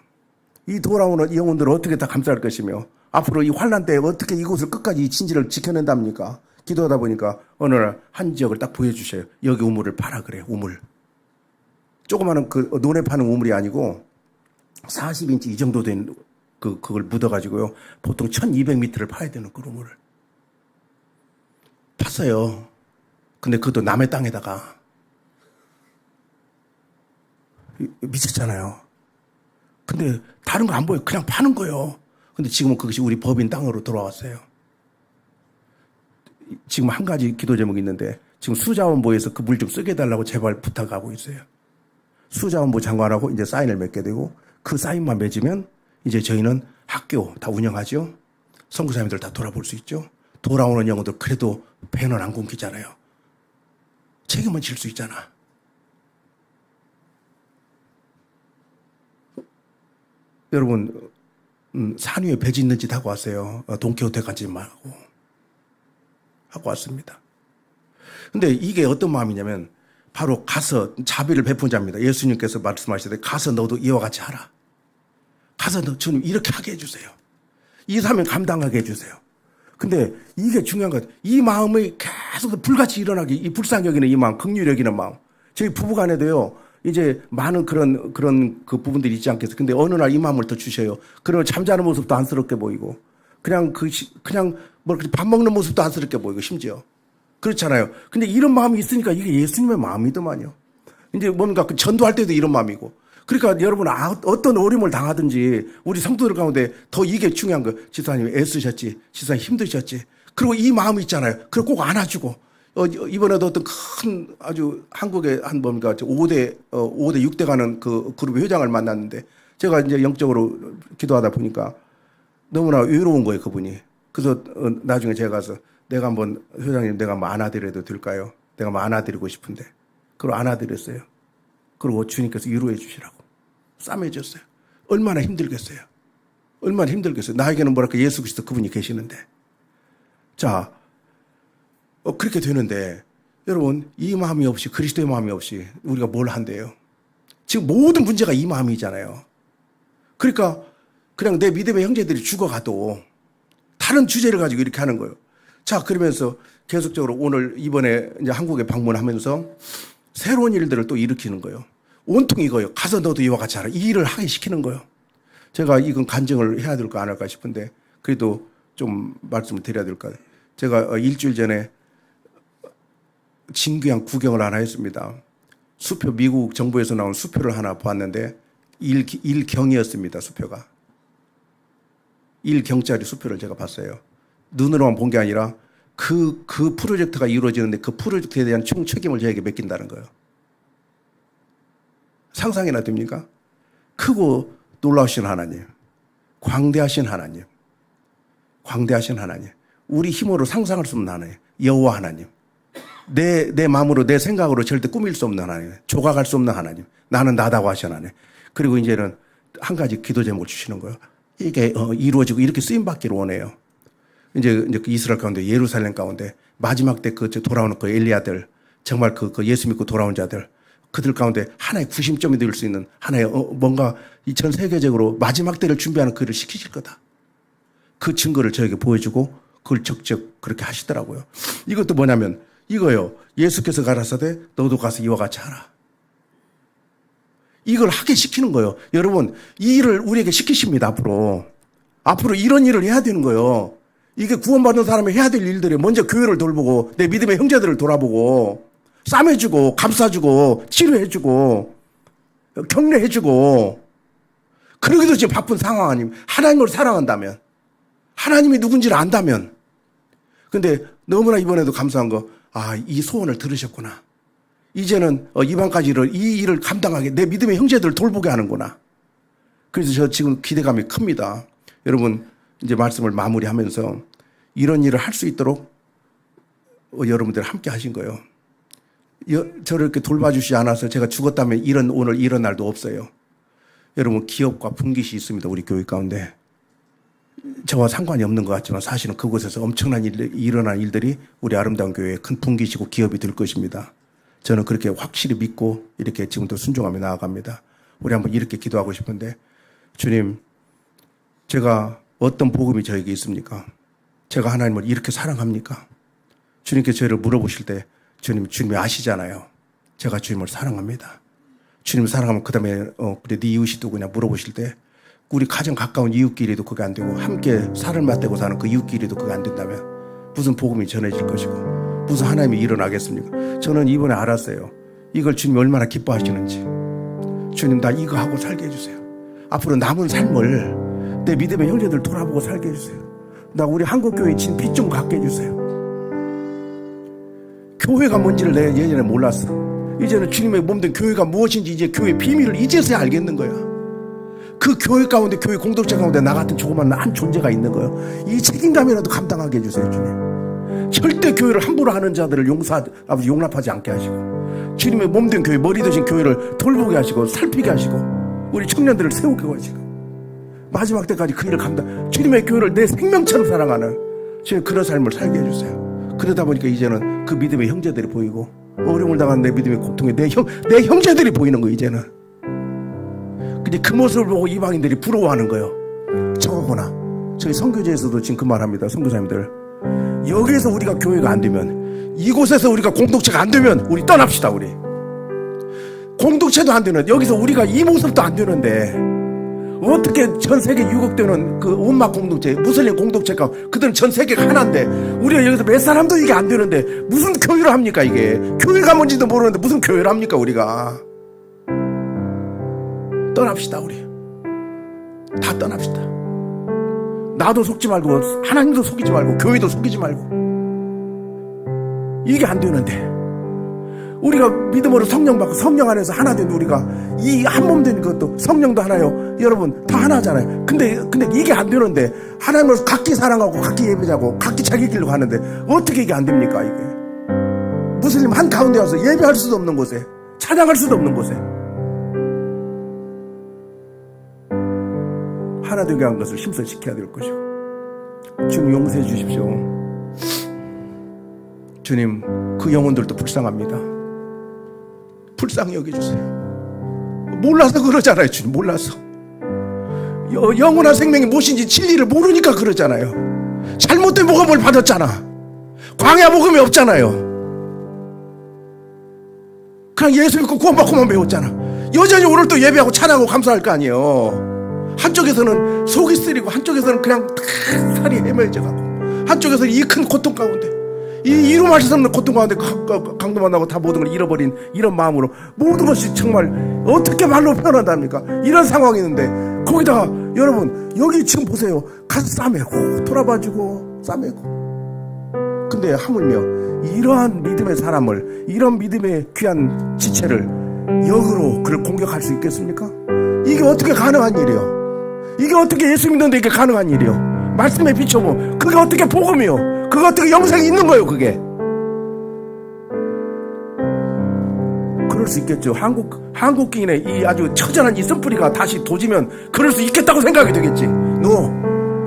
이 돌아오는 이 영혼들을 어떻게 다 감쌀 것이며 앞으로 이 환란 때에 어떻게 이곳을 끝까지 이 진지를 지켜낸답니까? 기도하다 보니까 어느 날 한 지역을 딱 보여주셔요. 여기 우물을 파라 그래요. 우물. 조그마한 그 논에 파는 우물이 아니고 40인치 이 정도 된 그걸 묻어가지고요. 보통 1200m를 파야 되는 그 우물을 팠어요. 근데 그것도 남의 땅에다가. 미쳤잖아요. 근데 다른 거 안 보여요. 그냥 파는 거예요. 근데 지금은 그것이 우리 법인 땅으로 돌아왔어요. 지금 한 가지 기도 제목이 있는데 지금 수자원부에서 그 물 좀 쓰게 해달라고 제발 부탁하고 있어요. 수자원부 장관하고 이제 사인을 맺게 되고 그 사인만 맺으면 이제 저희는 학교 다 운영하죠. 선교사님들 다 돌아볼 수 있죠. 돌아오는 영혼들 그래도 배는 안 굶기잖아요. 책임은 질 수 있잖아. 여러분 산 위에 배 짓는 짓 하고 왔어요. 돈키호테까지 하고 왔습니다. 근데 이게 어떤 마음이냐면 바로 가서 자비를 베푼 자입니다. 예수님께서 말씀하시되 가서 너도 이와 같이 하라. 가서 너 주님 이렇게 하게 해주세요. 이 사명 감당하게 해주세요. 근데 이게 중요한 것 같아요. 이 마음이 계속 불같이 일어나기, 이 불쌍히 여기는 이 마음, 긍휼히 여기는 마음. 저희 부부간에도요. 이제 많은 그런 그 부분들이 있지 않겠어요. 근데 어느 날 이 마음을 더 주셔요. 그러면 잠자는 모습도 안쓰럽게 보이고, 그냥 뭐 밥 먹는 모습도 안쓰럽게 보이고, 심지어. 그렇잖아요. 근데 이런 마음이 있으니까 이게 예수님의 마음이더만요. 이제 뭔가 그 전도할 때도 이런 마음이고. 그러니까 여러분 어떤 어려움을 당하든지 우리 성도들 가운데 더 이게 중요한 거. 지사님 애쓰셨지. 지사님 힘드셨지. 그리고 이 마음이 있잖아요. 그걸 꼭 안아주고. 이번에도 어떤 큰 아주 한국의 한 뭡니까 5대 6대 가는 그 그룹의 회장을 만났는데 제가 이제 영적으로 기도하다 보니까 너무나 외로운 거예요 그분이. 그래서 나중에 제가 가서 내가 한번 회장님 내가 한번 안아드려도 될까요? 내가 한번 안아드리고 싶은데 그걸 안아드렸어요. 그리고 주님께서 위로해 주시라고 싸매 줬어요. 얼마나 힘들겠어요. 얼마나 힘들겠어요. 나에게는 뭐랄까 예수 그리스도 그분이 계시는데 자. 그렇게 되는데 여러분 이 마음이 없이 그리스도의 마음이 없이 우리가 뭘 한대요? 지금 모든 문제가 이 마음이잖아요. 그러니까 그냥 내 믿음의 형제들이 죽어가도 다른 주제를 가지고 이렇게 하는 거예요. 자 그러면서 계속적으로 오늘 이번에 이제 한국에 방문하면서 새로운 일들을 또 일으키는 거예요. 온통 이거예요. 가서 너도 이와 같이 하라. 이 일을 하게 시키는 거예요. 제가 이건 간증을 해야 될까 안 할까 싶은데 그래도 좀 말씀을 드려야 될까. 제가 일주일 전에 진귀한 구경을 하나 했습니다. 수표 미국 정부에서 나온 수표를 하나 보았는데 일경이었습니다. 수표가. 일경짜리 수표를 제가 봤어요. 눈으로만 본 게 아니라 그 프로젝트가 이루어지는데 그 프로젝트에 대한 총 책임을 저에게 맡긴다는 거예요. 상상이나 됩니까? 크고 놀라우신 하나님. 광대하신 하나님. 광대하신 하나님. 우리 힘으로 상상할 수 없는 하나님. 여호와 하나님. 내 마음으로 내 생각으로 절대 꾸밀 수 없는 하나님. 조각할 수 없는 하나님. 나는 나다고 하신 하나님. 그리고 이제는 한 가지 기도 제목을 주시는 거예요. 이게 이루어지고 이렇게 쓰임 받기를 원해요. 이제 그 이스라엘 가운데 예루살렘 가운데 마지막 때 그 돌아오는 그 엘리야들 정말 그 예수 믿고 돌아온 자들 그들 가운데 하나의 구심점이 될 수 있는 하나의 뭔가 이 전 세계적으로 마지막 때를 준비하는 그 일을 시키실 거다. 그 증거를 저에게 보여주고 그걸 적적 그렇게 하시더라고요. 이것도 뭐냐면 이거요. 예수께서 가라사대 너도 가서 이와 같이 하라. 이걸 하게 시키는 거예요. 여러분, 이 일을 우리에게 시키십니다. 앞으로 이런 일을 해야 되는 거예요. 이게 구원받은 사람이 해야 될 일들이 먼저 교회를 돌보고 내 믿음의 형제들을 돌아보고 싸매주고 감싸주고 치료해주고 격려해주고 그러기도 지금 바쁜 상황 아니면 하나님을 사랑한다면 하나님이 누군지를 안다면 근데 너무나 이번에도 감사한 거 이 소원을 들으셨구나. 이제는 이방까지 이 일을 감당하게 내 믿음의 형제들을 돌보게 하는구나. 그래서 저 지금 기대감이 큽니다. 여러분 이제 말씀을 마무리하면서 이런 일을 할 수 있도록 여러분들 함께 하신 거예요. 저를 이렇게 돌봐주시지 않아서 제가 죽었다면 오늘 이런 날도 없어요. 여러분 기업과 분깃이 있습니다. 우리 교회 가운데. 저와 상관이 없는 것 같지만 사실은 그곳에서 엄청난 일어난 일들이 우리 아름다운 교회에 큰 분깃이고 기업이 될 것입니다. 저는 그렇게 확실히 믿고 이렇게 지금도 순종하며 나아갑니다. 우리 한번 이렇게 기도하고 싶은데 주님 제가 어떤 복음이 저에게 있습니까? 제가 하나님을 이렇게 사랑합니까? 주님께 저를 물어보실 때 주님이 아시잖아요. 제가 주님을 사랑합니다. 주님을 사랑하면 그 다음에 그래 네 이웃이 누구냐 물어보실 때 우리 가장 가까운 이웃끼리도 그게 안 되고 함께 살을 맞대고 사는 그 이웃끼리도 그게 안 된다면 무슨 복음이 전해질 것이고 무슨 하나님이 일어나겠습니까? 저는 이번에 알았어요. 이걸 주님이 얼마나 기뻐하시는지. 주님 나 이거 하고 살게 해주세요. 앞으로 남은 삶을 내 믿음의 형제들 돌아보고 살게 해주세요. 나 우리 한국교회 진 빛 좀 갖게 해주세요. 교회가 뭔지를 내가 예전에 몰랐어. 이제는 주님의 몸된 교회가 무엇인지 이제 교회의 비밀을 이제서야 알겠는 거야. 그 교회 가운데 교회 공동체 가운데 나 같은 조그만 한 존재가 있는 거예요. 이 책임감이라도 감당하게 해주세요. 주님 절대 교회를 함부로 하는 자들을 용납하지 않게 하시고 주님의 몸된 교회 머리 되신 교회를 돌보게 하시고 살피게 하시고 우리 청년들을 세우게 하시고 마지막 때까지 그 일을 주님의 교회를 내 생명처럼 사랑하는 주님 그런 삶을 살게 해주세요. 그러다 보니까 이제는 그 믿음의 형제들이 보이고 어려움을 당한 내 믿음의 고통에 내 형제들이 보이는 거예요. 이제는 근데 그 모습을 보고 이방인들이 부러워하는 거예요. 저거구나. 저희 선교제에서도 지금 그 말합니다. 선교사님들 여기에서 우리가 교회가 안 되면 이곳에서 우리가 공동체가 안 되면 우리 떠납시다. 우리 공동체도 안 되는 여기서 우리가 이 모습도 안 되는데 어떻게 전 세계 유국되는 그 온막 공동체 무슬림 공동체가 그들은 전 세계가 하나인데 우리가 여기서 몇 사람도 이게 안 되는데 무슨 교회를 합니까? 이게 교회가 뭔지도 모르는데 무슨 교회를 합니까? 우리가 떠납시다. 우리 다 떠납시다. 나도 속지 말고 하나님도 속이지 말고 교회도 속이지 말고 이게 안 되는데 우리가 믿음으로 성령 받고 성령 안에서 하나 된 우리가 이 한 몸 된 것도 성령도 하나요. 여러분 다 하나잖아요. 근데 이게 안 되는데 하나님을 각기 사랑하고 각기 예배자고 각기 자기 길로 가는데 어떻게 이게 안 됩니까? 이게 무슬림 한 가운데 와서 예배할 수도 없는 곳에 찬양할 수도 없는 곳에 하나 되게 한 것을 힘써 지켜야 될 것이고 주님 용서해 주십시오. 주님 그 영혼들도 불쌍합니다. 불쌍히 여겨주세요. 몰라서 그러잖아요. 주님 몰라서 영원한 생명이 무엇인지 진리를 모르니까 그러잖아요. 잘못된 복음을 받았잖아. 광야 복음이 없잖아요. 그냥 예수 믿고 구원받고만 배웠잖아. 여전히 오늘 또 예배하고 찬양하고 감사할 거 아니에요. 한쪽에서는 속이 쓰리고 한쪽에서는 그냥 살이 헤매져가고 한쪽에서는 이 큰 고통 가운데 이 이루말 수 없는 고통 가운데 강도 만나고 다 모든 걸 잃어버린 이런 마음으로 모든 것이 정말 어떻게 말로 표현한답니까? 이런 상황이 있는데 거기다가 여러분 여기 지금 보세요. 가서 싸매고 돌아봐주고 싸매고 근데 하물며 이러한 믿음의 사람을 이런 믿음의 귀한 지체를 역으로 그를 공격할 수 있겠습니까? 이게 어떻게 가능한 일이요? 이게 어떻게 예수 믿는데 이게 가능한 일이요? 말씀에 비춰보 그게 어떻게 복음이요? 그게 어떻게 영생이 있는 거예요? 그게 그럴 수 있겠죠. 한국인의 이 아주 처절한 이 쓴뿌리가 다시 도지면 그럴 수 있겠다고 생각이 되겠지.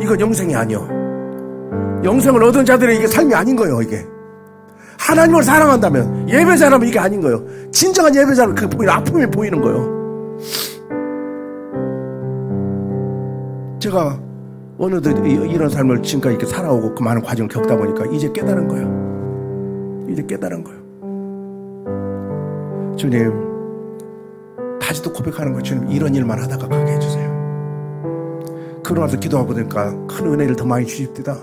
이건 영생이 아니요. 영생을 얻은 자들의 이게 삶이 아닌 거예요. 이게 하나님을 사랑한다면 예배자라면 이게 아닌 거예요. 진정한 예배자는 그 보이는 아픔이 보이는 거예요. 제가 어느덧 이런 삶을 지금까지 이렇게 살아오고 그 많은 과정을 겪다 보니까 이제 깨달은 거예요. 이제 깨달은 거예요. 주님, 다시 또 고백하는 거예요. 주님, 이런 일만 하다가 가게 해주세요. 그러고 나서 기도하고 보니까 큰 은혜를 더 많이 주십니다.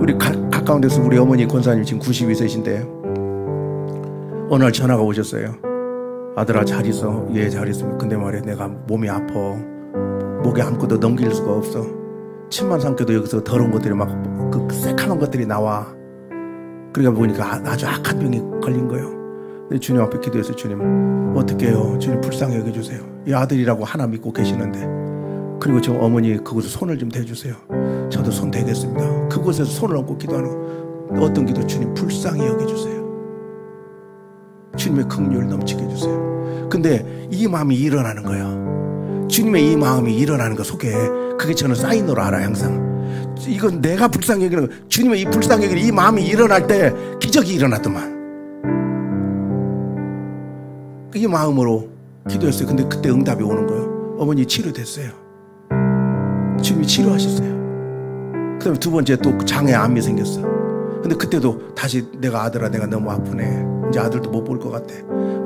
우리 가까운 데서 우리 어머니 권사님 지금 92세신데 어느 날 전화가 오셨어요. 아들아 잘 있어? 예, 잘 있습니다. 근데 말이야, 내가 몸이 아파. 목에 아무것도 넘길 수가 없어. 침만 삼켜도 여기서 더러운 것들이 막 그 새카만 것들이 나와. 그러니까 보니까 아주 악한 병이 걸린 거예요. 근데 주님 앞에 기도해서 주님 어떻게 해요? 주님 불쌍히 여겨주세요. 이 아들이라고 하나 믿고 계시는데, 그리고 저 어머니 그곳에 손을 좀 대주세요. 저도 손 대겠습니다. 그곳에서 손을 얹고 기도하는 어떤 기도, 주님 불쌍히 여겨주세요. 주님의 긍휼을 넘치게 해주세요. 근데 이 마음이 일어나는 거예요. 주님의 이 마음이 일어나는 거 속에, 그게 저는 사인으로 알아요. 항상 이건 내가 불쌍히 여기는 거. 주님의 이 불쌍히 여기는 이 마음이 일어날 때 기적이 일어났더만. 이 마음으로 기도했어요. 근데 그때 응답이 오는 거예요. 어머니 치료됐어요. 주님이 치료하셨어요. 그 다음에 두 번째 또 장에 암이 생겼어. 근데 그때도 다시 내가 아들아, 내가 너무 아프네. 이제 아들도 못 볼 것 같아.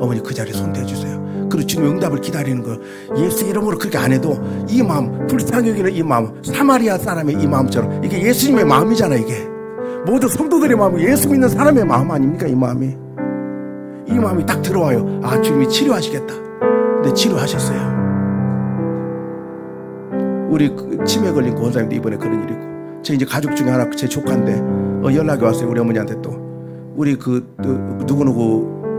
어머니 그 자리에 손 대주세요. 그리고 주님 응답을 기다리는 거예요. 예수 이름으로 그렇게 안 해도 이 마음, 불쌍히 여기는 이 마음, 사마리아 사람의 이 마음처럼, 이게 예수님의 마음이잖아. 이게 모든 성도들의 마음이 예수 믿는 사람의 마음 아닙니까? 이 마음이 딱 들어와요. 아, 주님이 치료하시겠다. 근데 치료하셨어요. 우리 치매 걸린 권사님도 이번에 그런 일이 있고, 제 이제 가족 중에 하나, 제 조카인데 연락이 왔어요. 우리 어머니한테 또 우리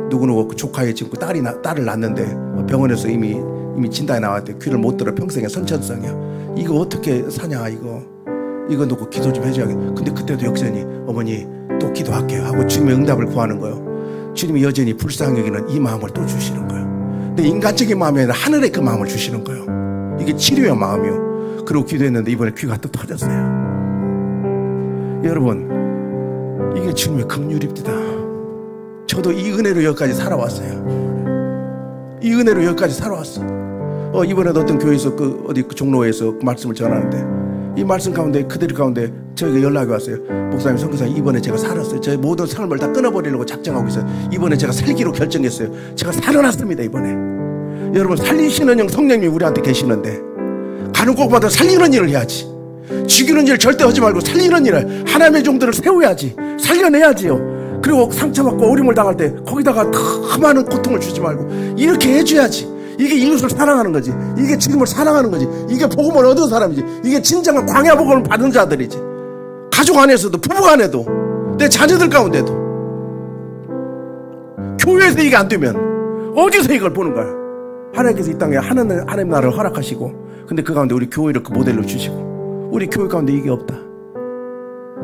누구누구 그 조카의 지금 그 딸을 낳는데 병원에서 이미 진단이 나왔대. 귀를 못 들어. 평생에 선천성이야. 이거 어떻게 사냐. 이거 놓고 기도 좀 해줘야겠다. 근데 그때도 역전히 어머니 또 기도할게요 하고 주님의 응답을 구하는 거예요. 주님이 여전히 불쌍히 여기는 이 마음을 또 주시는 거예요. 근데 인간적인 마음이 아니라 하늘의 그 마음을 주시는 거예요. 이게 치료의 마음이요. 그리고 기도했는데 이번에 귀가 또 터졌어요. 여러분, 이게 주님의 긍휼입니다. 저도 이 은혜로 여기까지 살아왔어요. 이 은혜로 여기까지 살아왔어. 이번에도 어떤 교회에서 어디 종로에서 그 말씀을 전하는데, 이 말씀 가운데, 그들 가운데 저에게 연락이 왔어요. 목사님, 선교사님, 이번에 제가 살았어요. 저의 모든 삶을 다 끊어버리려고 작정하고 있어요. 이번에 제가 살기로 결정했어요. 제가 살아났습니다. 이번에. 여러분, 살리시는 영 성령님이 우리한테 계시는데 가는 곳마다 살리는 일을 해야지. 죽이는 일 절대 하지 말고 살리는 일을, 하나님의 종들을 세워야지. 살려내야지요. 그리고 상처받고 어림을 당할 때 거기다가 더 많은 고통을 주지 말고 이렇게 해줘야지. 이게 이웃을 사랑하는 거지. 이게 지금을 사랑하는 거지. 이게 복음을 얻은 사람이지. 이게 진정한 광야 복음을 받은 자들이지. 가족 안에서도, 부부 안에도, 내 자녀들 가운데도. 교회에서 이게 안 되면 어디서 이걸 보는 거야? 하나님께서 이 땅에 하나님 나라를 허락하시고, 근데 그 가운데 우리 교회를 그 모델로 주시고, 우리 교회 가운데 이게 없다.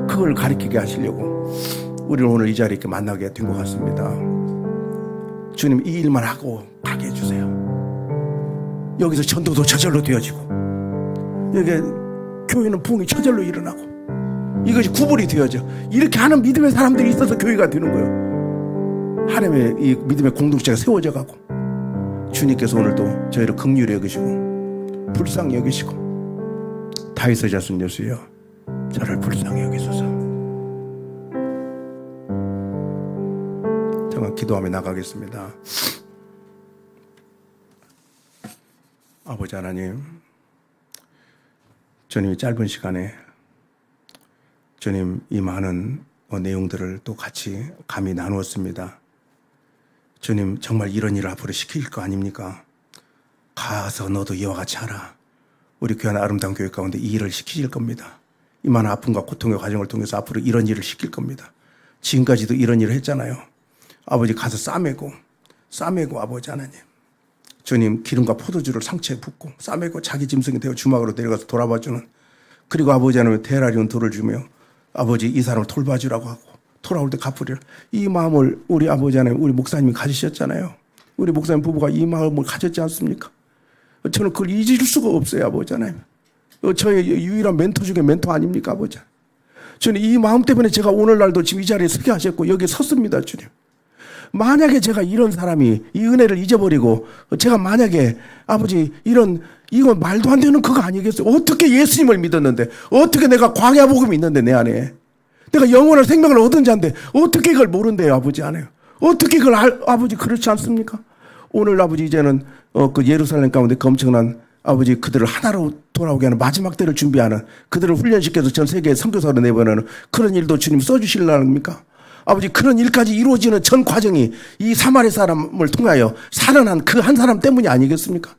그걸 가리키게 하시려고 우리는 오늘 이 자리에 이렇게 만나게 된 것 같습니다. 주님, 이 일만 하고 가게 해주세요. 여기서 전도도 저절로 되어지고, 여기 교회는 부흥이 저절로 일어나고, 이것이 구불이 되어져. 이렇게 하는 믿음의 사람들이 있어서 교회가 되는 거예요. 하나님의 이 믿음의 공동체가 세워져 가고, 주님께서 오늘도 저희를 긍휼히 여기시고 불쌍히 여기시고, 다윗의 자손 예수여, 저를 불쌍히 여기소서. 정말 기도하며 나가겠습니다. 아버지 하나님, 주님이 짧은 시간에 주님 이 많은 내용들을 또 같이 감히 나누었습니다. 주님, 정말 이런 일을 앞으로 시킬 거 아닙니까? 가서 너도 이와 같이 하라. 우리 교회 아름다운 교회 가운데 이 일을 시키실 겁니다. 이 많은 아픔과 고통의 과정을 통해서 앞으로 이런 일을 시킬 겁니다. 지금까지도 이런 일을 했잖아요. 아버지, 가서 싸매고 아버지 하나님, 주님 기름과 포도주를 상처에 붓고 싸매고 자기 짐승이 되어 주막으로 내려가서 돌아봐주는, 그리고 아버지 하나님 대라리온 돌을 주며 아버지 이 사람을 돌봐주라고 하고 돌아올 때 갚으리라. 이 마음을 우리 아버지 하나님, 우리 목사님이 가지셨잖아요. 우리 목사님 부부가 이 마음을 가졌지 않습니까? 저는 그걸 잊을 수가 없어요. 아버지 하나님, 저의 유일한 멘토 중에 멘토 아닙니까? 아버지, 주님 이 마음 때문에 제가 오늘날도 지금 이 자리에 서게 하셨고 여기 섰습니다. 주님, 만약에 제가 이런 사람이 이 은혜를 잊어버리고, 제가 만약에 아버지 이건 말도 안 되는 그거 아니겠어요? 어떻게 예수님을 믿었는데, 어떻게 내가 광야 복음이 있는데 내 안에 내가 영원한 생명을 얻은 자인데 어떻게 그걸 모른대요? 아버지 안 해요. 어떻게 그걸 아버지 그렇지 않습니까? 오늘 아버지 이제는 그 예루살렘 가운데 그 엄청난 아버지 그들을 하나로 돌아오게 하는 마지막 때를 준비하는 그들을 훈련시켜서 전 세계에 선교사로 내보내는 그런 일도 주님 써주실랍니까? 아버지 그런 일까지 이루어지는 전 과정이 이 사마리 사람을 통하여 살아난 그 한 사람 때문이 아니겠습니까?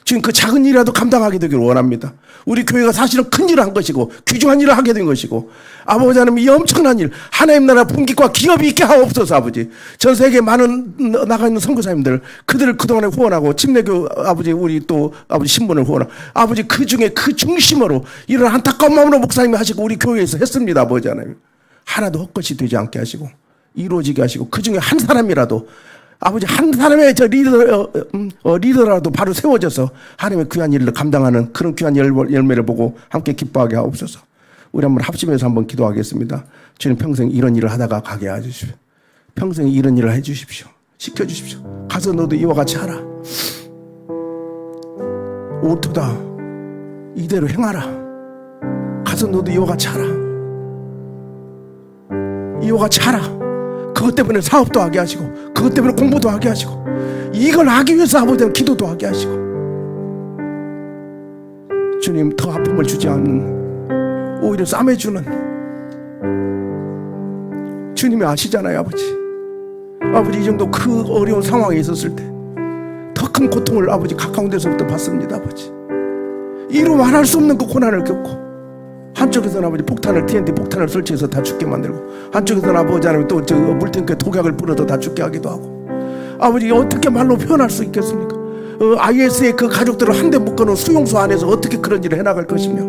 지금 그 작은 일이라도 감당하게 되기를 원합니다. 우리 교회가 사실은 큰 일을 한 것이고 귀중한 일을 하게 된 것이고 아버지 하나님 이 엄청난 일 하나님 나라 품격과 기업이 있게 하옵소서. 아버지 전 세계에 많은 나가 있는 선교사님들 그들을 그동안에 후원하고 침례교 아버지 우리 또 아버지 신분을 후원하고 아버지 그 중에 그 중심으로 이런 안타까운 마음으로 목사님이 하시고 우리 교회에서 했습니다. 아버지 하나님 하나도 헛것이 되지 않게 하시고 이루어지게 하시고 그 중에 한 사람이라도 아버지 한 사람의 저 리더라도 바로 세워져서 하나님의 귀한 일을 감당하는 그런 귀한 열매를 보고 함께 기뻐하게 하옵소서. 우리 한번 합심해서 한번 기도하겠습니다. 주님 평생 이런 일을 하다가 가게 해주십시오. 평생 이런 일을 해주십시오. 시켜주십시오. 가서 너도 이와 같이 하라. 옳도다. 이대로 행하라. 가서 너도 이와 같이 하라. 이와 같이 하라. 그것 때문에 사업도 하게 하시고 그것 때문에 공부도 하게 하시고 이걸 하기 위해서 아버지는 기도도 하게 하시고 주님 더 아픔을 주지 않는 오히려 싸매주는 주님이 아시잖아요. 아버지 이 정도 그 어려운 상황에 있었을 때 더 큰 고통을 아버지 가까운 데서부터 받습니다. 아버지 이루 말할 수 없는 그 고난을 겪고 한쪽에서는 아버지 TNT 폭탄을 설치해서 다 죽게 만들고 한쪽에서는 아버지 하나님 또 물탱크에 독약을 뿌려서 다 죽게 하기도 하고 아버지 어떻게 말로 표현할 수 있겠습니까? IS의 그 가족들을 한데 묶어놓은 수용소 안에서 어떻게 그런 일을 해나갈 것이며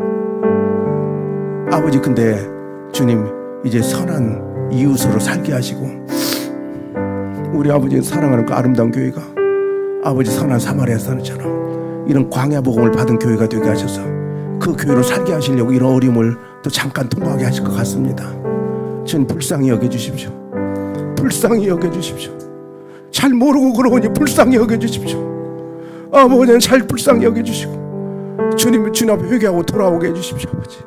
아버지 근데 주님 이제 선한 이웃으로 살게 하시고 우리 아버지 사랑하는 그 아름다운 교회가 아버지 선한 사마리아 사람처럼 이런 광야 복음을 받은 교회가 되게 하셔서 그 교회로 살게 하시려고 이런 어려움을 또 잠깐 통과하게 하실 것 같습니다. 주님 불쌍히 여겨주십시오. 불쌍히 여겨주십시오. 잘 모르고 그러니 불쌍히 여겨주십시오. 아버지는 잘 불쌍히 여겨주시고 주님 앞에 회개하고 돌아오게 해주십시오. 아버지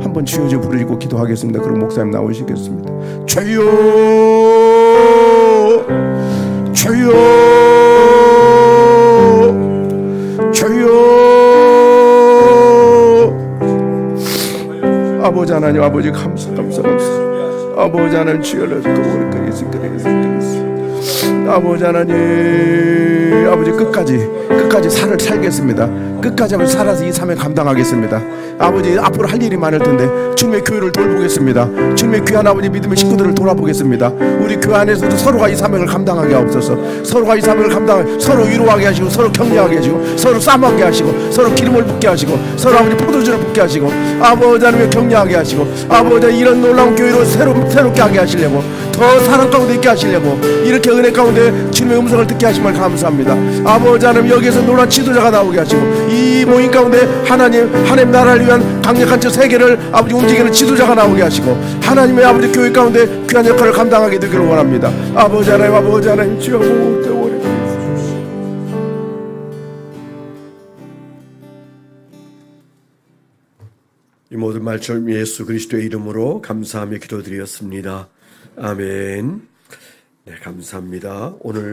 한번 주여 부르시고 기도하겠습니다. 그럼 목사님 나오시겠습니다. 주여 주여 주여 아버지 하나님 아버지 감사 아버지 하나님 주여 아버지 하나님 아버지 끝까지 살겠습니다. 끝까지 한번 살아서 이 삶을 감당하겠습니다. 아버지 앞으로 할 일이 많을 텐데 주님의 교회를 돌보겠습니다. 주님의 귀한 아버지 믿음의 식구들을 돌아보겠습니다. 우리 교회 안에서도 서로가 이 사명을 감당하게 하옵소서. 서로가 이 사명을 감당하게 서로 위로하게 하시고 서로 격려하게 하시고 서로 싸먹게 하시고 서로 기름을 붓게 하시고 서로 아버지 포도주를 붓게 하시고 아버지 하나님의 격려하게 하시고 아버지 이런 놀라운 교회로 새롭게 하게 하시려고 더 사랑 가운데 있게 하시려고 이렇게 은혜 가운데 주님의 음성을 듣게 하심을 감사합니다. 아버지 하나님 여기에서 놀라운 지도자가 나오게 하시고 이 모임 가운데 하나님 나라를 위한 강력한 저 세계를 아버지 움직이는 지도자가 나오게 하시고 하나님의 아버지 교회 가운데 귀한 역할을 감당하게 되기를 원합니다. 아버지 하나님 주여 이 모든 말씀 예수 그리스도의 이름으로 감사하며 기도드렸습니다. 아멘. 네, 감사합니다. 오늘